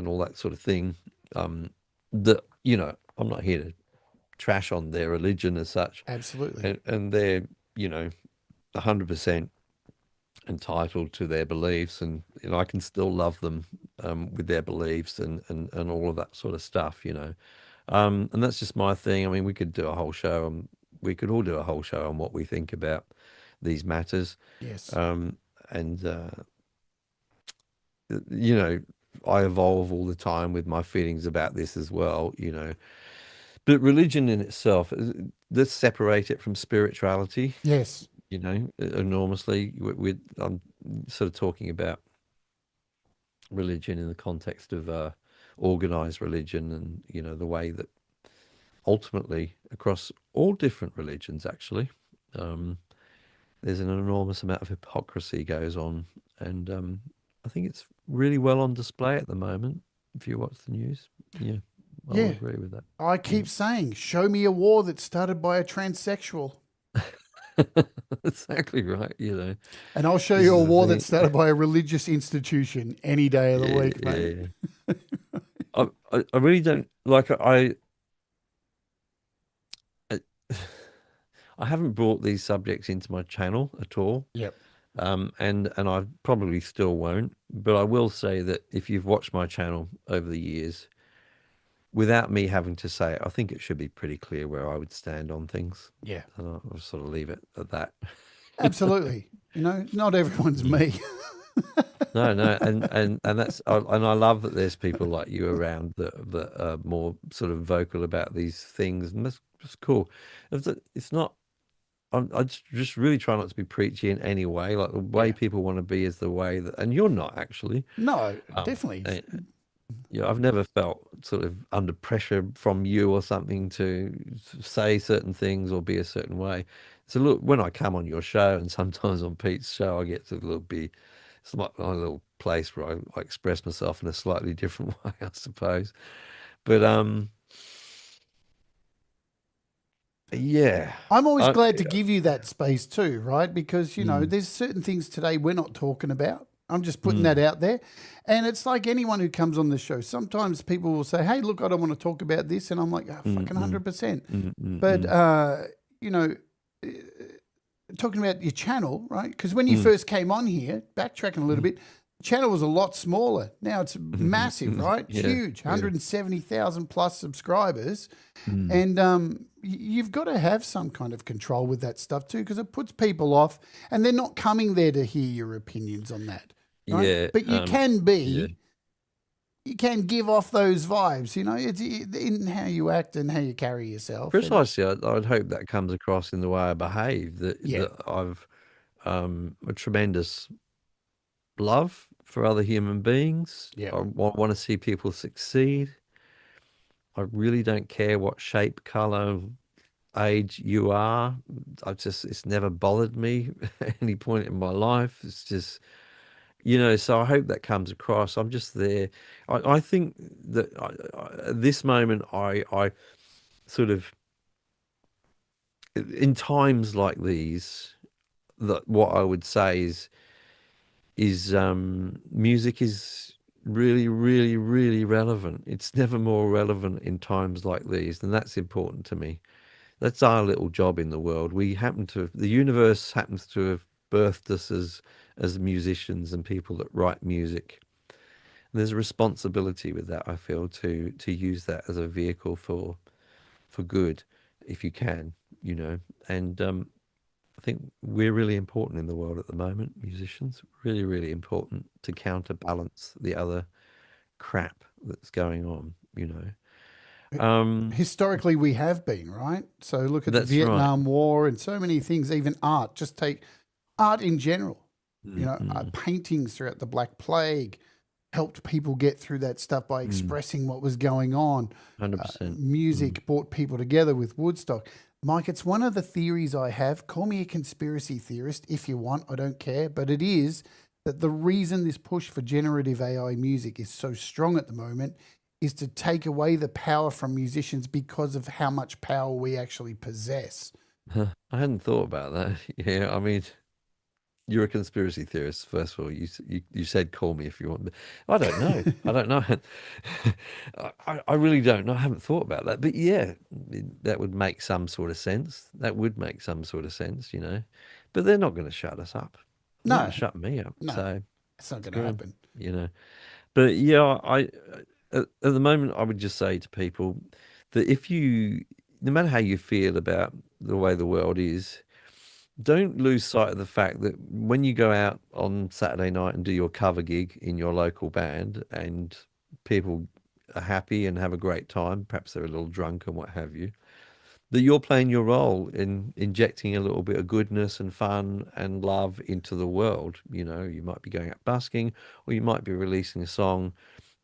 all that sort of thing, that I'm not here to trash on their religion as such, Absolutely. and they're 100% entitled to their beliefs, and I can still love them with their beliefs and all of that sort of stuff, and that's just my thing. I mean, we could all do a whole show on what we think about these matters. Yes. And you know, I evolve all the time with my feelings about this as well, But religion in itself, let's separate it from spirituality, Yes. enormously. I'm sort of talking about religion in the context of organized religion, and the way that ultimately across all different religions, actually, um, there's an enormous amount of hypocrisy goes on, and I think it's really well on display at the moment. If you watch the news, yeah, I'll Yeah. agree with that. I Yeah, keep saying, show me a war that started by a transsexual, exactly right. and I'll show This you a is the war that thing. started by a religious institution any day of the Yeah, week, mate. yeah. I really don't like. I I haven't brought these subjects into my channel at all. Yep. And I probably still won't. But I will say that if you've watched my channel over the years, without me having to say it, I think it should be pretty clear where I would stand on things. Yeah. And I'll sort of leave it at that. Absolutely. Not everyone's Mm. me. No, no, and and I love that there's people like you around that are more sort of vocal about these things, and that's cool. It's not. I just really try not to be preachy in any way. Like the way Yeah. people want to be is the way that, and you're not actually. No, Um, definitely. and, I've never felt sort of under pressure from you or something to say certain things or be a certain way. So look, when I come on your show and sometimes on Pete's show, I get to a little bit. It's like my little place where I express myself in a slightly different way, I suppose. But Yeah. I'm always glad to give you that space too, right? Because, there's certain things today we're not talking about. I'm just putting that out there. And it's like anyone who comes on the show. Sometimes people will say, hey, look, I don't want to talk about this. And I'm like, oh, fucking 100%. But, talking about your channel, right? Because when you first came on here, backtracking a little bit, the channel was a lot smaller. Now it's massive, right? Yeah, Huge, 170,000 plus subscribers. Mm. And you've got to have some kind of control with that stuff too, because it puts people off and they're not coming there to hear your opinions on that. Right? Yeah. But you can be... Yeah. You can give off those vibes, it's in how you act and how you carry yourself. Precisely. I'd hope that comes across in the way I behave, that I've a tremendous love for other human beings. Yeah. I want to see people succeed. I really don't care what shape, color, age you are. It's never bothered me at any point in my life. It's just, so I hope that comes across. I'm just there. I think that at this moment, I sort of, in times like these, that what I would say is music is really, really, really relevant. It's never more relevant in times like these, and that's important to me. That's our little job in the world. The universe happens to have birthed us as musicians and people that write music. And there's a responsibility with that, I feel, to use that as a vehicle for good, if you can, And I think we're really important in the world at the moment, musicians. Really, really important to counterbalance the other crap that's going on, Historically, we have been, right? So look at the That's right. Vietnam War and so many things, even art. Just take art in general. Paintings throughout the Black Plague helped people get through that stuff by expressing what was going on. 100%. Music brought people together with Woodstock. Mike, it's one of the theories I have. Call me a conspiracy theorist if you want. I don't care. But it is that the reason this push for generative AI music is so strong at the moment is to take away the power from musicians because of how much power we actually possess. I hadn't thought about that. Yeah, I mean, you're a conspiracy theorist. First of all, you said call me if you want. I don't know. I don't know. I really don't know. I haven't thought about that. But yeah, that would make some sort of sense. That would make some sort of sense, But they're not going to shut us up. They're not going to shut me up. No, so it's not going to happen. But yeah, at the moment, I would just say to people that no matter how you feel about the way the world is, don't lose sight of the fact that when you go out on Saturday night and do your cover gig in your local band and people are happy and have a great time, perhaps they're a little drunk and what have you, that you're playing your role in injecting a little bit of goodness and fun and love into the world. You might be going out busking, or you might be releasing a song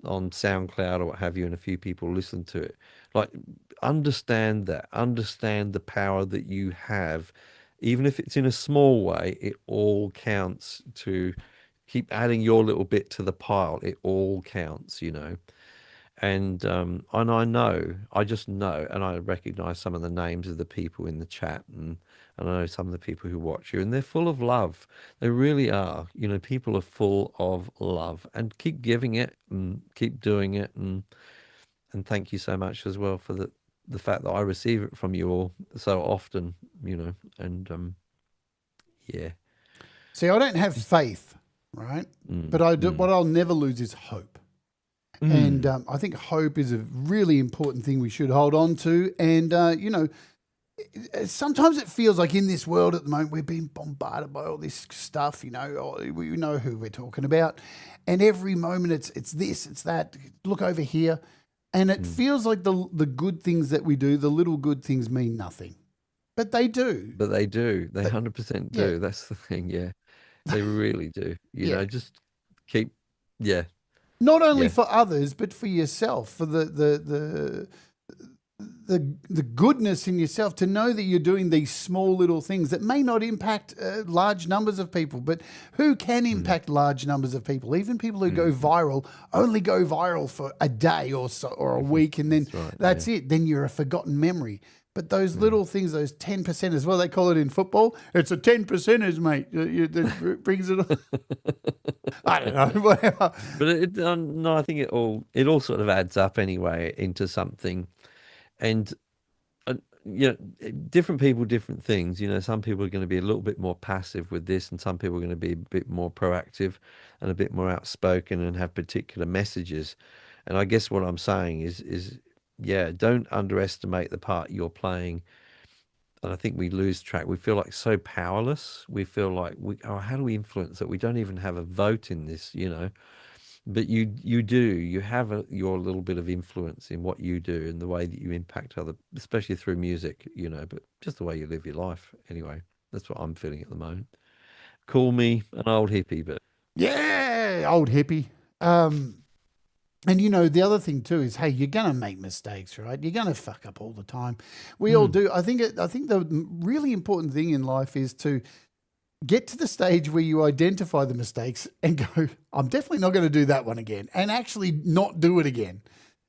on SoundCloud or what have you, and a few people listen to it. Like, understand the power that you have. Even if it's in a small way, it all counts. To keep adding your little bit to the pile, it all counts, And I just know, and I recognize some of the names of the people in the chat, and I know some of the people who watch you, and they're full of love. They really are. People are full of love, and keep giving it and keep doing it. And thank you so much as well for the fact that I receive it from you all so often, and yeah. See, I don't have faith, right? But what I'll never lose is hope. And I think hope is a really important thing we should hold on to. And, sometimes it feels like in this world at the moment, we're being bombarded by all this stuff, we know who we're talking about. And every moment it's this, it's that, look over here. And it feels like the good things that we do, the little good things mean nothing. But they do. But they do. They 100% do. Yeah. That's the thing, yeah. They really do. Just keep, Not only for others, but for yourself, for the goodness in yourself, to know that you're doing these small little things that may not impact large numbers of people, but who can impact large numbers of people? Even people who go viral only go viral for a day or so, or a week, and then that's it. Then you're a forgotten memory. But those little things, those 10% as well, they call it in football. It's a 10%ers, mate. That brings it on. I don't know, whatever. But no, I think it all sort of adds up anyway into something. And different people, different things. Some people are going to be a little bit more passive with this, and some people are going to be a bit more proactive and a bit more outspoken and have particular messages. And I guess what I'm saying is yeah, don't underestimate the part you're playing. And I think we lose track. We feel like so powerless. We feel like how do we influence it? We don't even have a vote in this. But you do. You have your little bit of influence in what you do and the way that you impact other, especially through music. But just the way you live your life. Anyway, that's what I'm feeling at the moment. Call me an old hippie, but Yeah, old hippie. And the other thing too is, hey, you're gonna make mistakes, right? You're gonna fuck up all the time. We all do. I think the really important thing in life is to get to the stage where you identify the mistakes and go, I'm definitely not going to do that one again, and actually not do it again.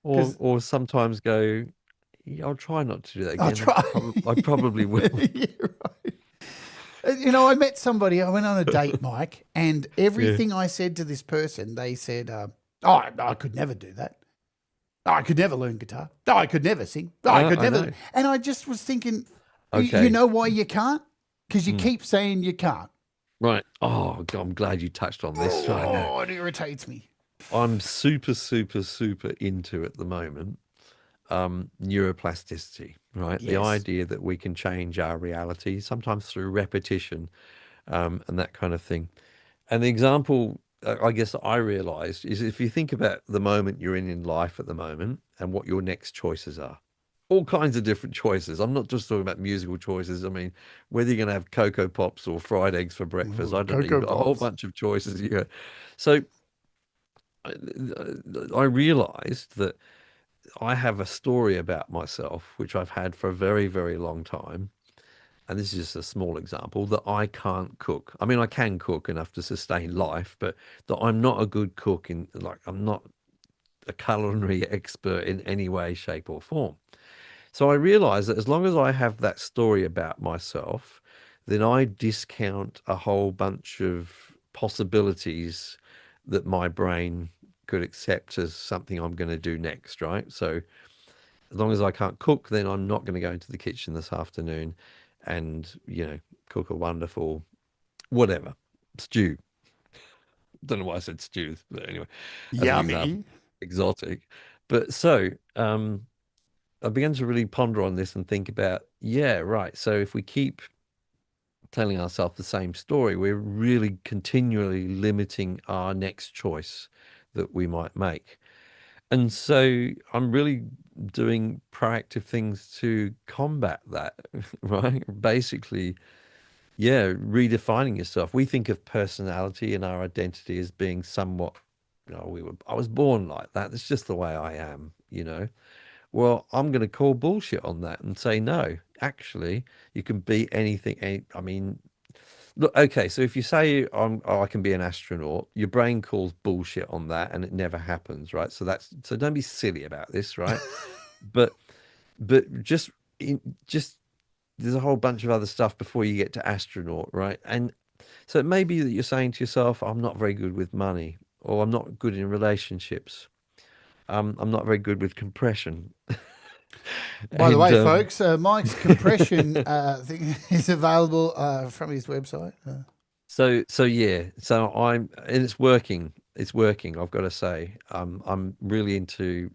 or sometimes go, yeah, I'll try not to do that again. I'll try. I probably will. Yeah, right. I met somebody, I went on a date, Mike, and everything I said to this person, they said, I could never do that. Oh, I could never learn guitar. Oh, I could never sing. Oh, I could never. And I just was thinking, Okay. you know why you can't? Because you keep saying you can't. Right. Oh, God, I'm glad you touched on this right now. Oh, it irritates me. I'm super, super, super into at the moment neuroplasticity, right? The Yes. idea that we can change our reality, sometimes through repetition and that kind of thing. And the example, I guess, I realized is if you think about the moment you're in life at the moment and what your next choices are. All kinds of different choices. I'm not just talking about musical choices. I mean, whether you're going to have Cocoa Pops or fried eggs for breakfast, I don't know. You've got a whole bunch of choices. So I realized that I have a story about myself, which I've had for a very, very long time. And this is just a small example that I can't cook. I mean, I can cook enough to sustain life, but that I'm not a good cook I'm not a culinary expert in any way, shape, or form. So I realized that as long as I have that story about myself, then I discount a whole bunch of possibilities that my brain could accept as something I'm going to do next, right? So as long as I can't cook, then I'm not going to go into the kitchen this afternoon and, cook a wonderful whatever, stew. Don't know why I said stew, but anyway. as an Yummy. example, exotic. But so I began to really ponder on this and think about, right. So if we keep telling ourselves the same story, we're really continually limiting our next choice that we might make. And so I'm really doing proactive things to combat that, right? Basically, redefining yourself. We think of personality and our identity as being somewhat, I was born like that. That's just the way I am. Well, I'm going to call bullshit on that and say, no, actually, you can be anything. I mean, look, okay, so if you say I can be an astronaut, your brain calls bullshit on that and it never happens, right? So don't be silly about this, right? but just there's a whole bunch of other stuff before you get to astronaut, right? And so it may be that you're saying to yourself, I'm not very good with money, or I'm not good in relationships. I'm not very good with compression. By the way, folks, Mike's compression thing is available from his website. So and it's working. It's working. I've got to say, I'm really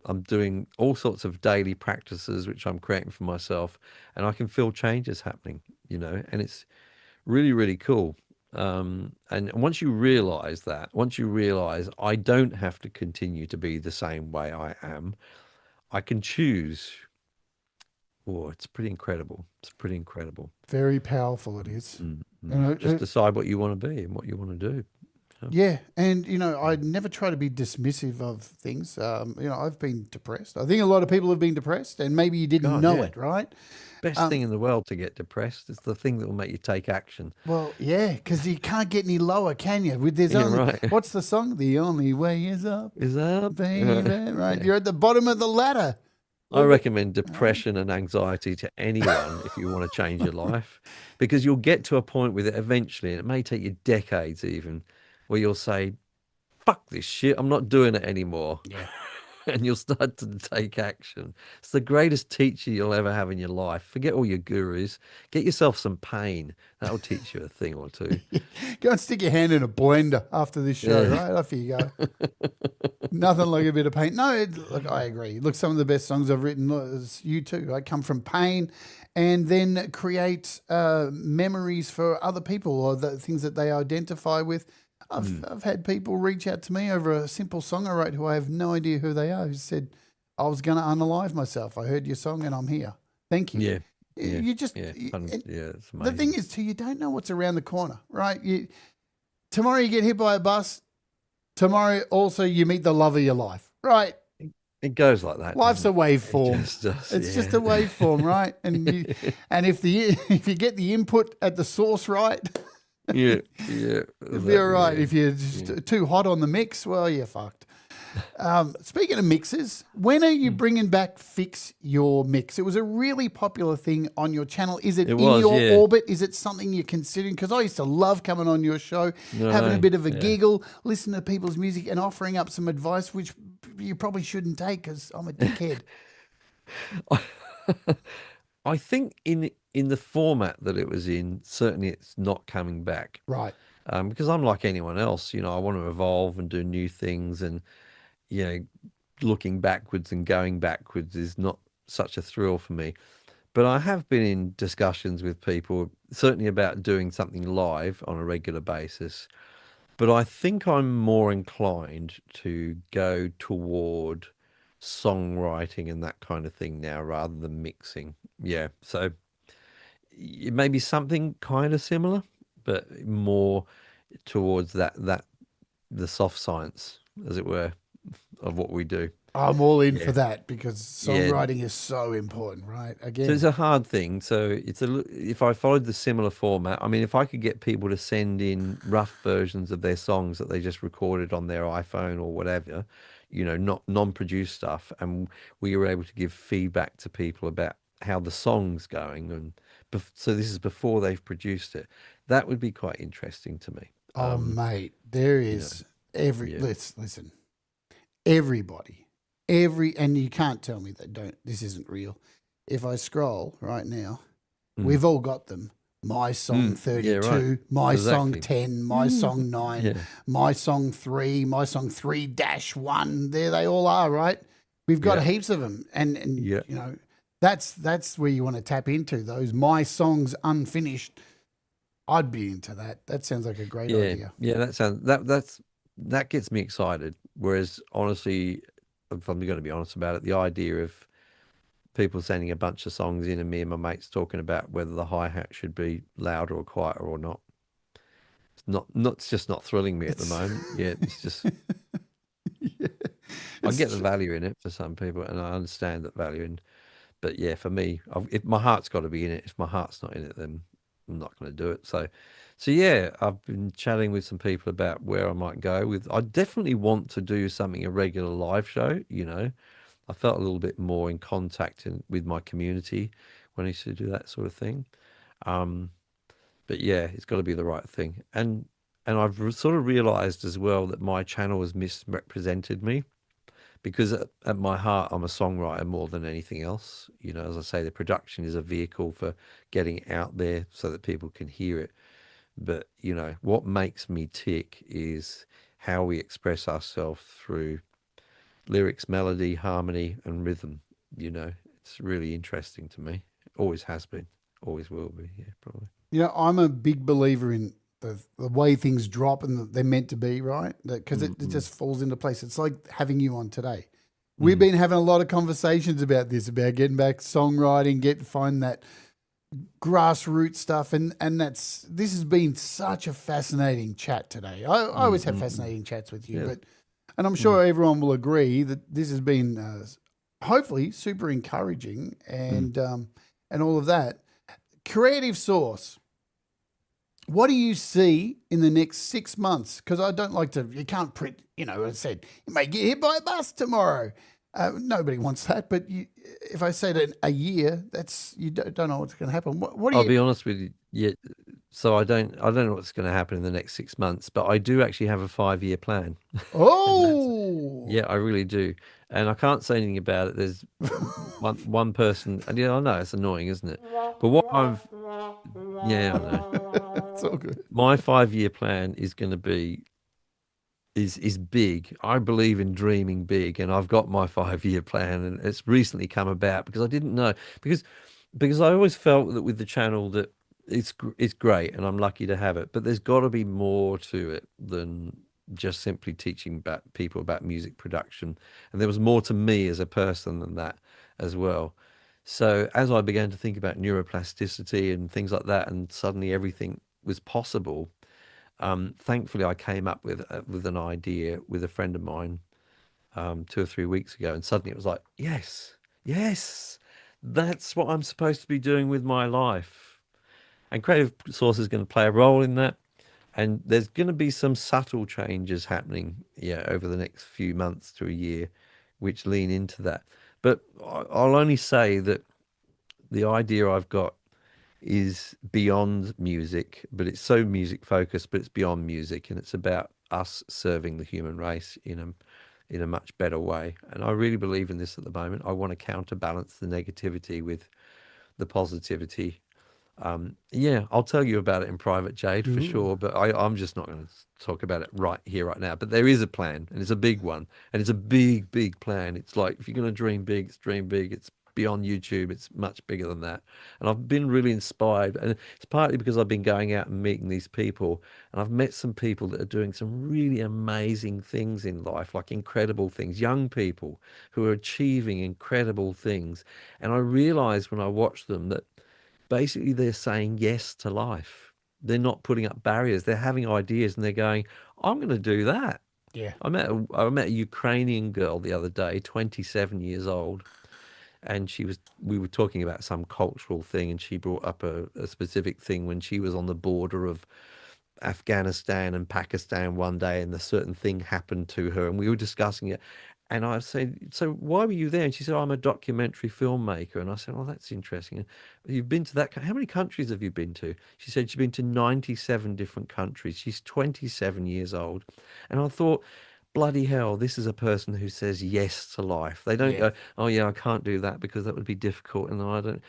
I'm doing all sorts of daily practices, which I'm creating for myself, and I can feel changes happening, and it's really, really cool. And once you realize I don't have to continue to be the same way I am, I can choose. Oh, it's pretty incredible. It's pretty incredible. Very powerful it is. Just decide what you want to be and what you want to do. Yeah, and I never try to be dismissive of things. I've been depressed. I think a lot of people have been depressed, and maybe you didn't know it, right? Best thing in the world to get depressed. It's the thing that will make you take action. Well, yeah, because you can't get any lower, can you? Right. What's the song? The only way is up. Is up, baby. Right. You're at the bottom of the ladder. I recommend depression and anxiety to anyone if you want to change your life, because you'll get to a point with it eventually, and it may take you decades even, where you'll say, fuck this shit, I'm not doing it anymore. Yeah. And you'll start to take action. It's the greatest teacher you'll ever have in your life. Forget all your gurus. Get yourself some pain. That'll teach you a thing or two. Go and stick your hand in a blender after this show, Yeah. right? Off you go. Nothing like a bit of pain. No, look, I agree. Look, some of the best songs I've written is you too. I come from pain and then create memories for other people or the things that they identify with. I've had people reach out to me over a simple song I wrote who I have no idea who they are, who said, I was going to unalive myself. I heard your song and I'm here. Thank you. Yeah. You just, It's amazing. the thing is too, you don't know what's around the corner, right? Tomorrow you get hit by a bus. Tomorrow also you meet the love of your life, right? It goes like that. Life's a waveform. It's Just a waveform, right? And and if you get the input at the source right, yeah. it'll be all right. If you're just too hot on the mix, well, you're fucked. Speaking of mixes, when are you bringing back Fix Your Mix? It was a really popular thing on your channel. Is it in your orbit? Is it something you're considering? Because I used to love coming on your show, having a bit of a giggle, listening to people's music and offering up some advice, which you probably shouldn't take because I'm a dickhead. I think in the format that it was in, certainly it's not coming back. Right. Because I'm like anyone else, I want to evolve and do new things, and looking backwards and going backwards is not such a thrill for me. But I have been in discussions with people, certainly about doing something live on a regular basis. But I think I'm more inclined to go toward songwriting and that kind of thing now rather than mixing. Yeah. So it may be something kind of similar, but more towards the soft science, as it were, of what we do. I'm all in for that because songwriting is so important, right? Again, So it's a hard thing. So if I followed the similar format, I mean, if I could get people to send in rough versions of their songs that they just recorded on their iPhone or whatever, not non-produced stuff, and we were able to give feedback to people about how the song's going, and so this is before they've produced it, that would be quite interesting to me. Oh, mate, there is listen, everybody, and you can't tell me that this isn't real. If I scroll right now, we've all got them. My song 32, my song 10, my song 9, my song 3, my song 3-1. There they all are, right? We've got heaps of them, and that's where you want to tap into those my songs unfinished. I'd be into that. That sounds like a great idea. Yeah, that gets me excited. Whereas honestly, if I'm going to be honest about it, the idea of people sending a bunch of songs in and me and my mates talking about whether the hi-hat should be louder or quieter or not, it's just not thrilling me at the moment. Yeah, it's just I get the value in it for some people, and I understand that value but yeah, for me, if my heart's got to be in it. If my heart's not in it, then I'm not going to do it. So yeah, I've been chatting with some people about where I might go with. I definitely want to do a regular live show. I felt a little bit more in contact with my community when I used to do that sort of thing. But yeah, it's got to be the right thing. And I've sort of realized as well that my channel has misrepresented me, because at my heart, I'm a songwriter more than anything else. As I say, the production is a vehicle for getting it out there so that people can hear it. But, what makes me tick is how we express ourselves through lyrics, melody, harmony, and rhythm. It's really interesting to me. Always has been, always will be. Yeah, probably. I'm a big believer in the way things drop and they're meant to be, right? Because it just falls into place. It's like having you on today. We've been having a lot of conversations about this, about getting back songwriting, find that grassroots stuff, and this has been such a fascinating chat today. I always have fascinating chats with you, and I'm sure everyone will agree that this has been hopefully super encouraging and all of that. Creative Sauce. What do you see in the next 6 months? Because I don't like to, you can't print, I said, you may get hit by a bus tomorrow. Nobody wants that, but if I said a year, you don't know what's going to happen. What do I'll you? be honest with you. Yeah. So I don't know what's going to happen in the next 6 months, but I do actually have a 5-year plan. And that's, Oh, yeah, I really do. And I can't say anything about it. There's one person, and yeah, I know it's annoying, isn't it? But yeah, I know. it's all good. My 5-year plan is going to be is big. I believe in dreaming big, and I've got my 5-year plan, and it's recently come about because I didn't know because I always felt that with the channel that it's great, and I'm lucky to have it, but there's got to be more to it than just simply teaching about people about music production, and there was more to me as a person than that as well. So as I began to think about neuroplasticity and things like that, and suddenly everything was possible. Thankfully, I came up with an idea with a friend of mine 2 or 3 weeks ago, and suddenly it was like, yes, yes, that's what I'm supposed to be doing with my life. And Creative Source is going to play a role in that. And there's going to be some subtle changes happening, yeah, over the next few months to a year, which lean into that. But I'll only say that the idea I've got is beyond music, but it's so music focused, but it's beyond music, and it's about us serving the human race in a much better way. And I really believe in this at the moment. I want to counterbalance the negativity with the positivity. Yeah, I'll tell you about it in private, Jade, for Ooh. sure. But I'm just not going to talk about it right here, right now. But there is a plan, and it's a big one, and it's a big, big plan. It's like if you're going to dream big, it's dream big. It's beyond YouTube. It's much bigger than that. And I've been really inspired, and it's partly because I've been going out and meeting these people, and I've met some people that are doing some really amazing things in life, like incredible things. Young people who are achieving incredible things, and I realized when I watched them that basically they're saying yes to life. They're not putting up barriers. They're having ideas and they're going, I'm going to do that. Yeah. I met a Ukrainian girl the other day, 27 years old, and we were talking about some cultural thing, and she brought up a specific thing when she was on the border of Afghanistan and Pakistan one day, and a certain thing happened to her, and we were discussing it. And I said, "So why were you there?" And she said, "I'm a documentary filmmaker." And I said, "Oh, that's interesting. You've been to that? How many countries have you been to?" She said she's been to 97 different countries. She's 27 years old, and I thought, bloody hell, this is a person who says yes to life. They don't Yeah. go, "Oh yeah, I can't do that because that would be difficult," and I don't.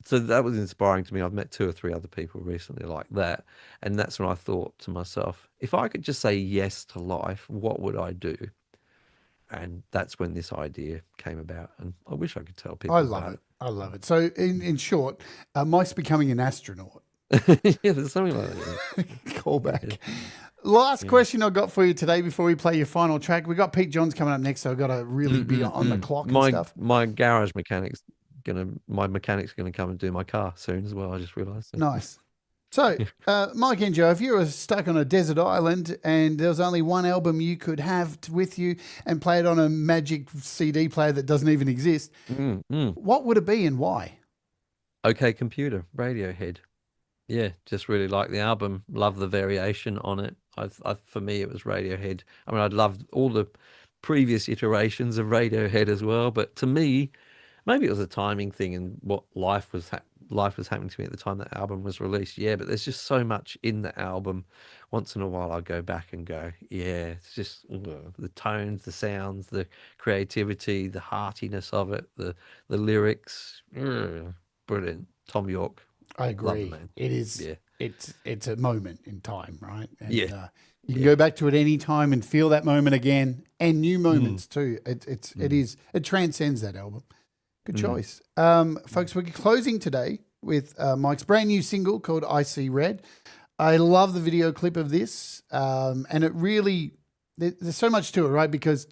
So that was inspiring to me. I've met 2 or 3 other people recently like that. And that's when I thought to myself, if I could just say yes to life, what would I do? And that's when this idea came about. And I wish I could tell I people love about it. I love it. So, in short, Mike's becoming an astronaut. it. Yeah, there's something like that. Call Yeah. back. Last Yeah. question I got for you today before we play your final track. We got Pete Johns coming up next, so I've got to really be on the clock and My stuff. my mechanic's gonna come and do my car soon as well. I just realised. So. Nice. So, Mike Enjo, if you were stuck on a desert island and there was only one album you could have with you and play it on a magic CD player that doesn't even exist, what would it be and why? Okay, Computer, Radiohead. Yeah, just really like the album. Love the variation on it. For me, it was Radiohead. I mean, I'd loved all the previous iterations of Radiohead as well, but to me, maybe it was a timing thing and what life was happening to me at the time that album was released. Yeah, but there's just so much in the album. Once in a while, I go back and go, yeah, it's just the tones, the sounds, the creativity, the heartiness of it, the lyrics. Brilliant. Tom York. I Love the agree. man. It is. Yeah. It's a moment in time, right? And Yeah. you can go back to it any time and feel that moment again, and new moments too. It transcends that album. Good choice, folks. We're closing today with Mike's brand new single called "I See Red." I love the video clip of this, and it really. There's so much to it, right? Because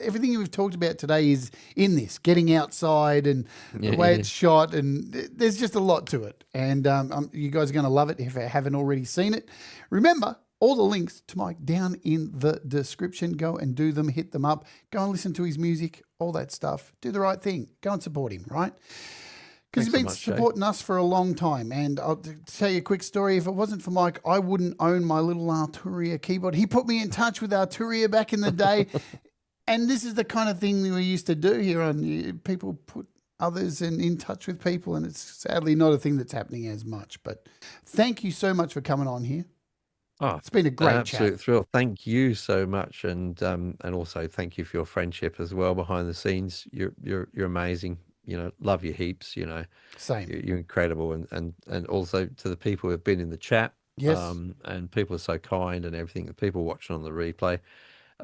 everything we've talked about today is in this, getting outside and the way it's shot, and there's just a lot to it. And you guys are going to love it if you haven't already seen it. Remember, all the links to Mike down in the description. Go and do them, hit them up. Go and listen to his music, all that stuff. Do the right thing. Go and support him, right? Because he's been supporting us for a long time. And I'll tell you a quick story. If it wasn't for Mike, I wouldn't own my little Arturia keyboard. He put me in touch with Arturia back in the day. And this is the kind of thing we used to do here on people put others in touch with people, and it's sadly not a thing that's happening as much. But thank you so much for coming on here. Oh, It's been a great absolute chat. thrill. Thank you so much, and also thank you for your friendship as well behind the scenes. You're amazing. You know, love you heaps. You know, Same. you're incredible, and also to the people who have been in the chat. Yes. And people are so kind and everything. The people watching on the replay,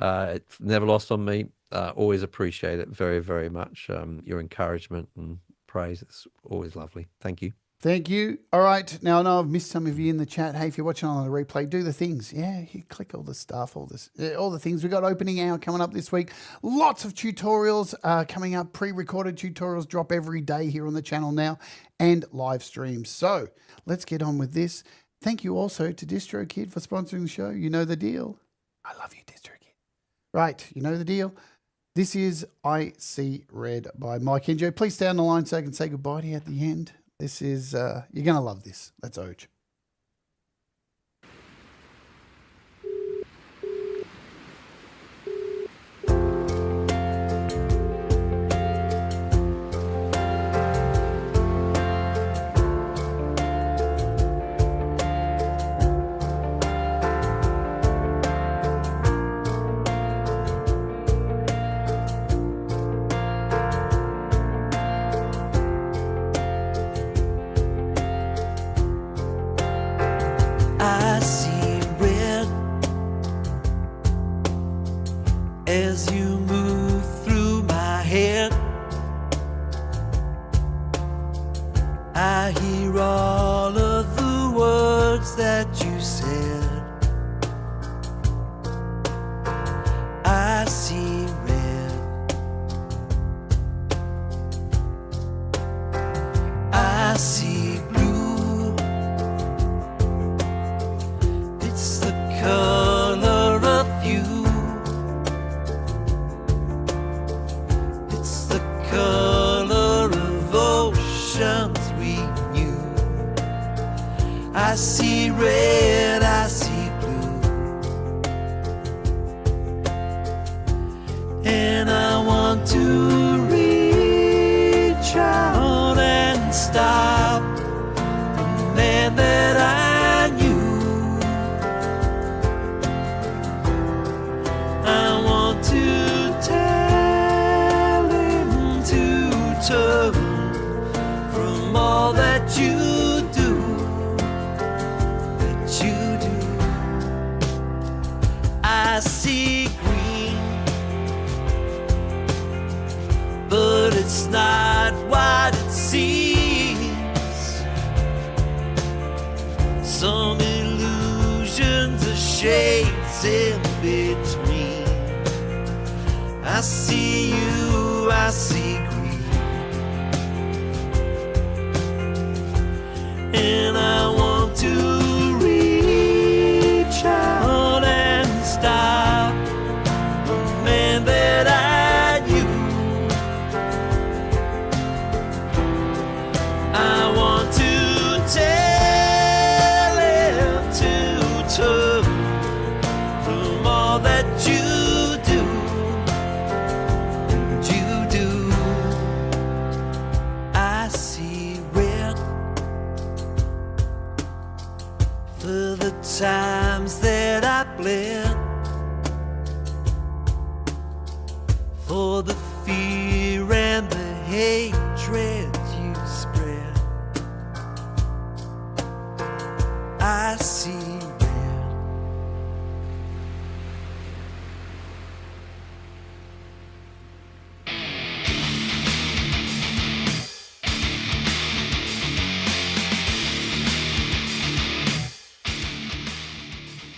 it's never lost on me. Always appreciate it very, very much. Your encouragement and praise. It's always lovely. Thank you. Thank you. All right. Now, I know I've missed some of you in the chat. Hey, if you're watching on the replay, do the things. Yeah, you click all the stuff, all the things. We've got opening hour coming up this week. Lots of tutorials coming up. Pre-recorded tutorials drop every day here on the channel now, and live streams. So let's get on with this. Thank you also to DistroKid for sponsoring the show. You know the deal. I love you, DistroKid. Right, you know the deal. This is I See Red by Mike Enjo. Please stay on the line so I can say goodbye to you at the end. This is, you're going to love this. Let's Oj. I see red as you move through my head. I hear all of the words that you said. I see red. I see blue. It's the color of you. It's the color of oceans we knew. I see red, I see blue, and I want to reach out and stop the man that I knew. I want to tell him to turn from all that you do, that you do. I see green, but it's not what it seems. Some illusions are shades in between. I see you, I see green, and I want to reach out and stop the man that I knew. I want to tell him to turn from all that you do, and you do. I see red for the times that I bled, for the fear and the hatred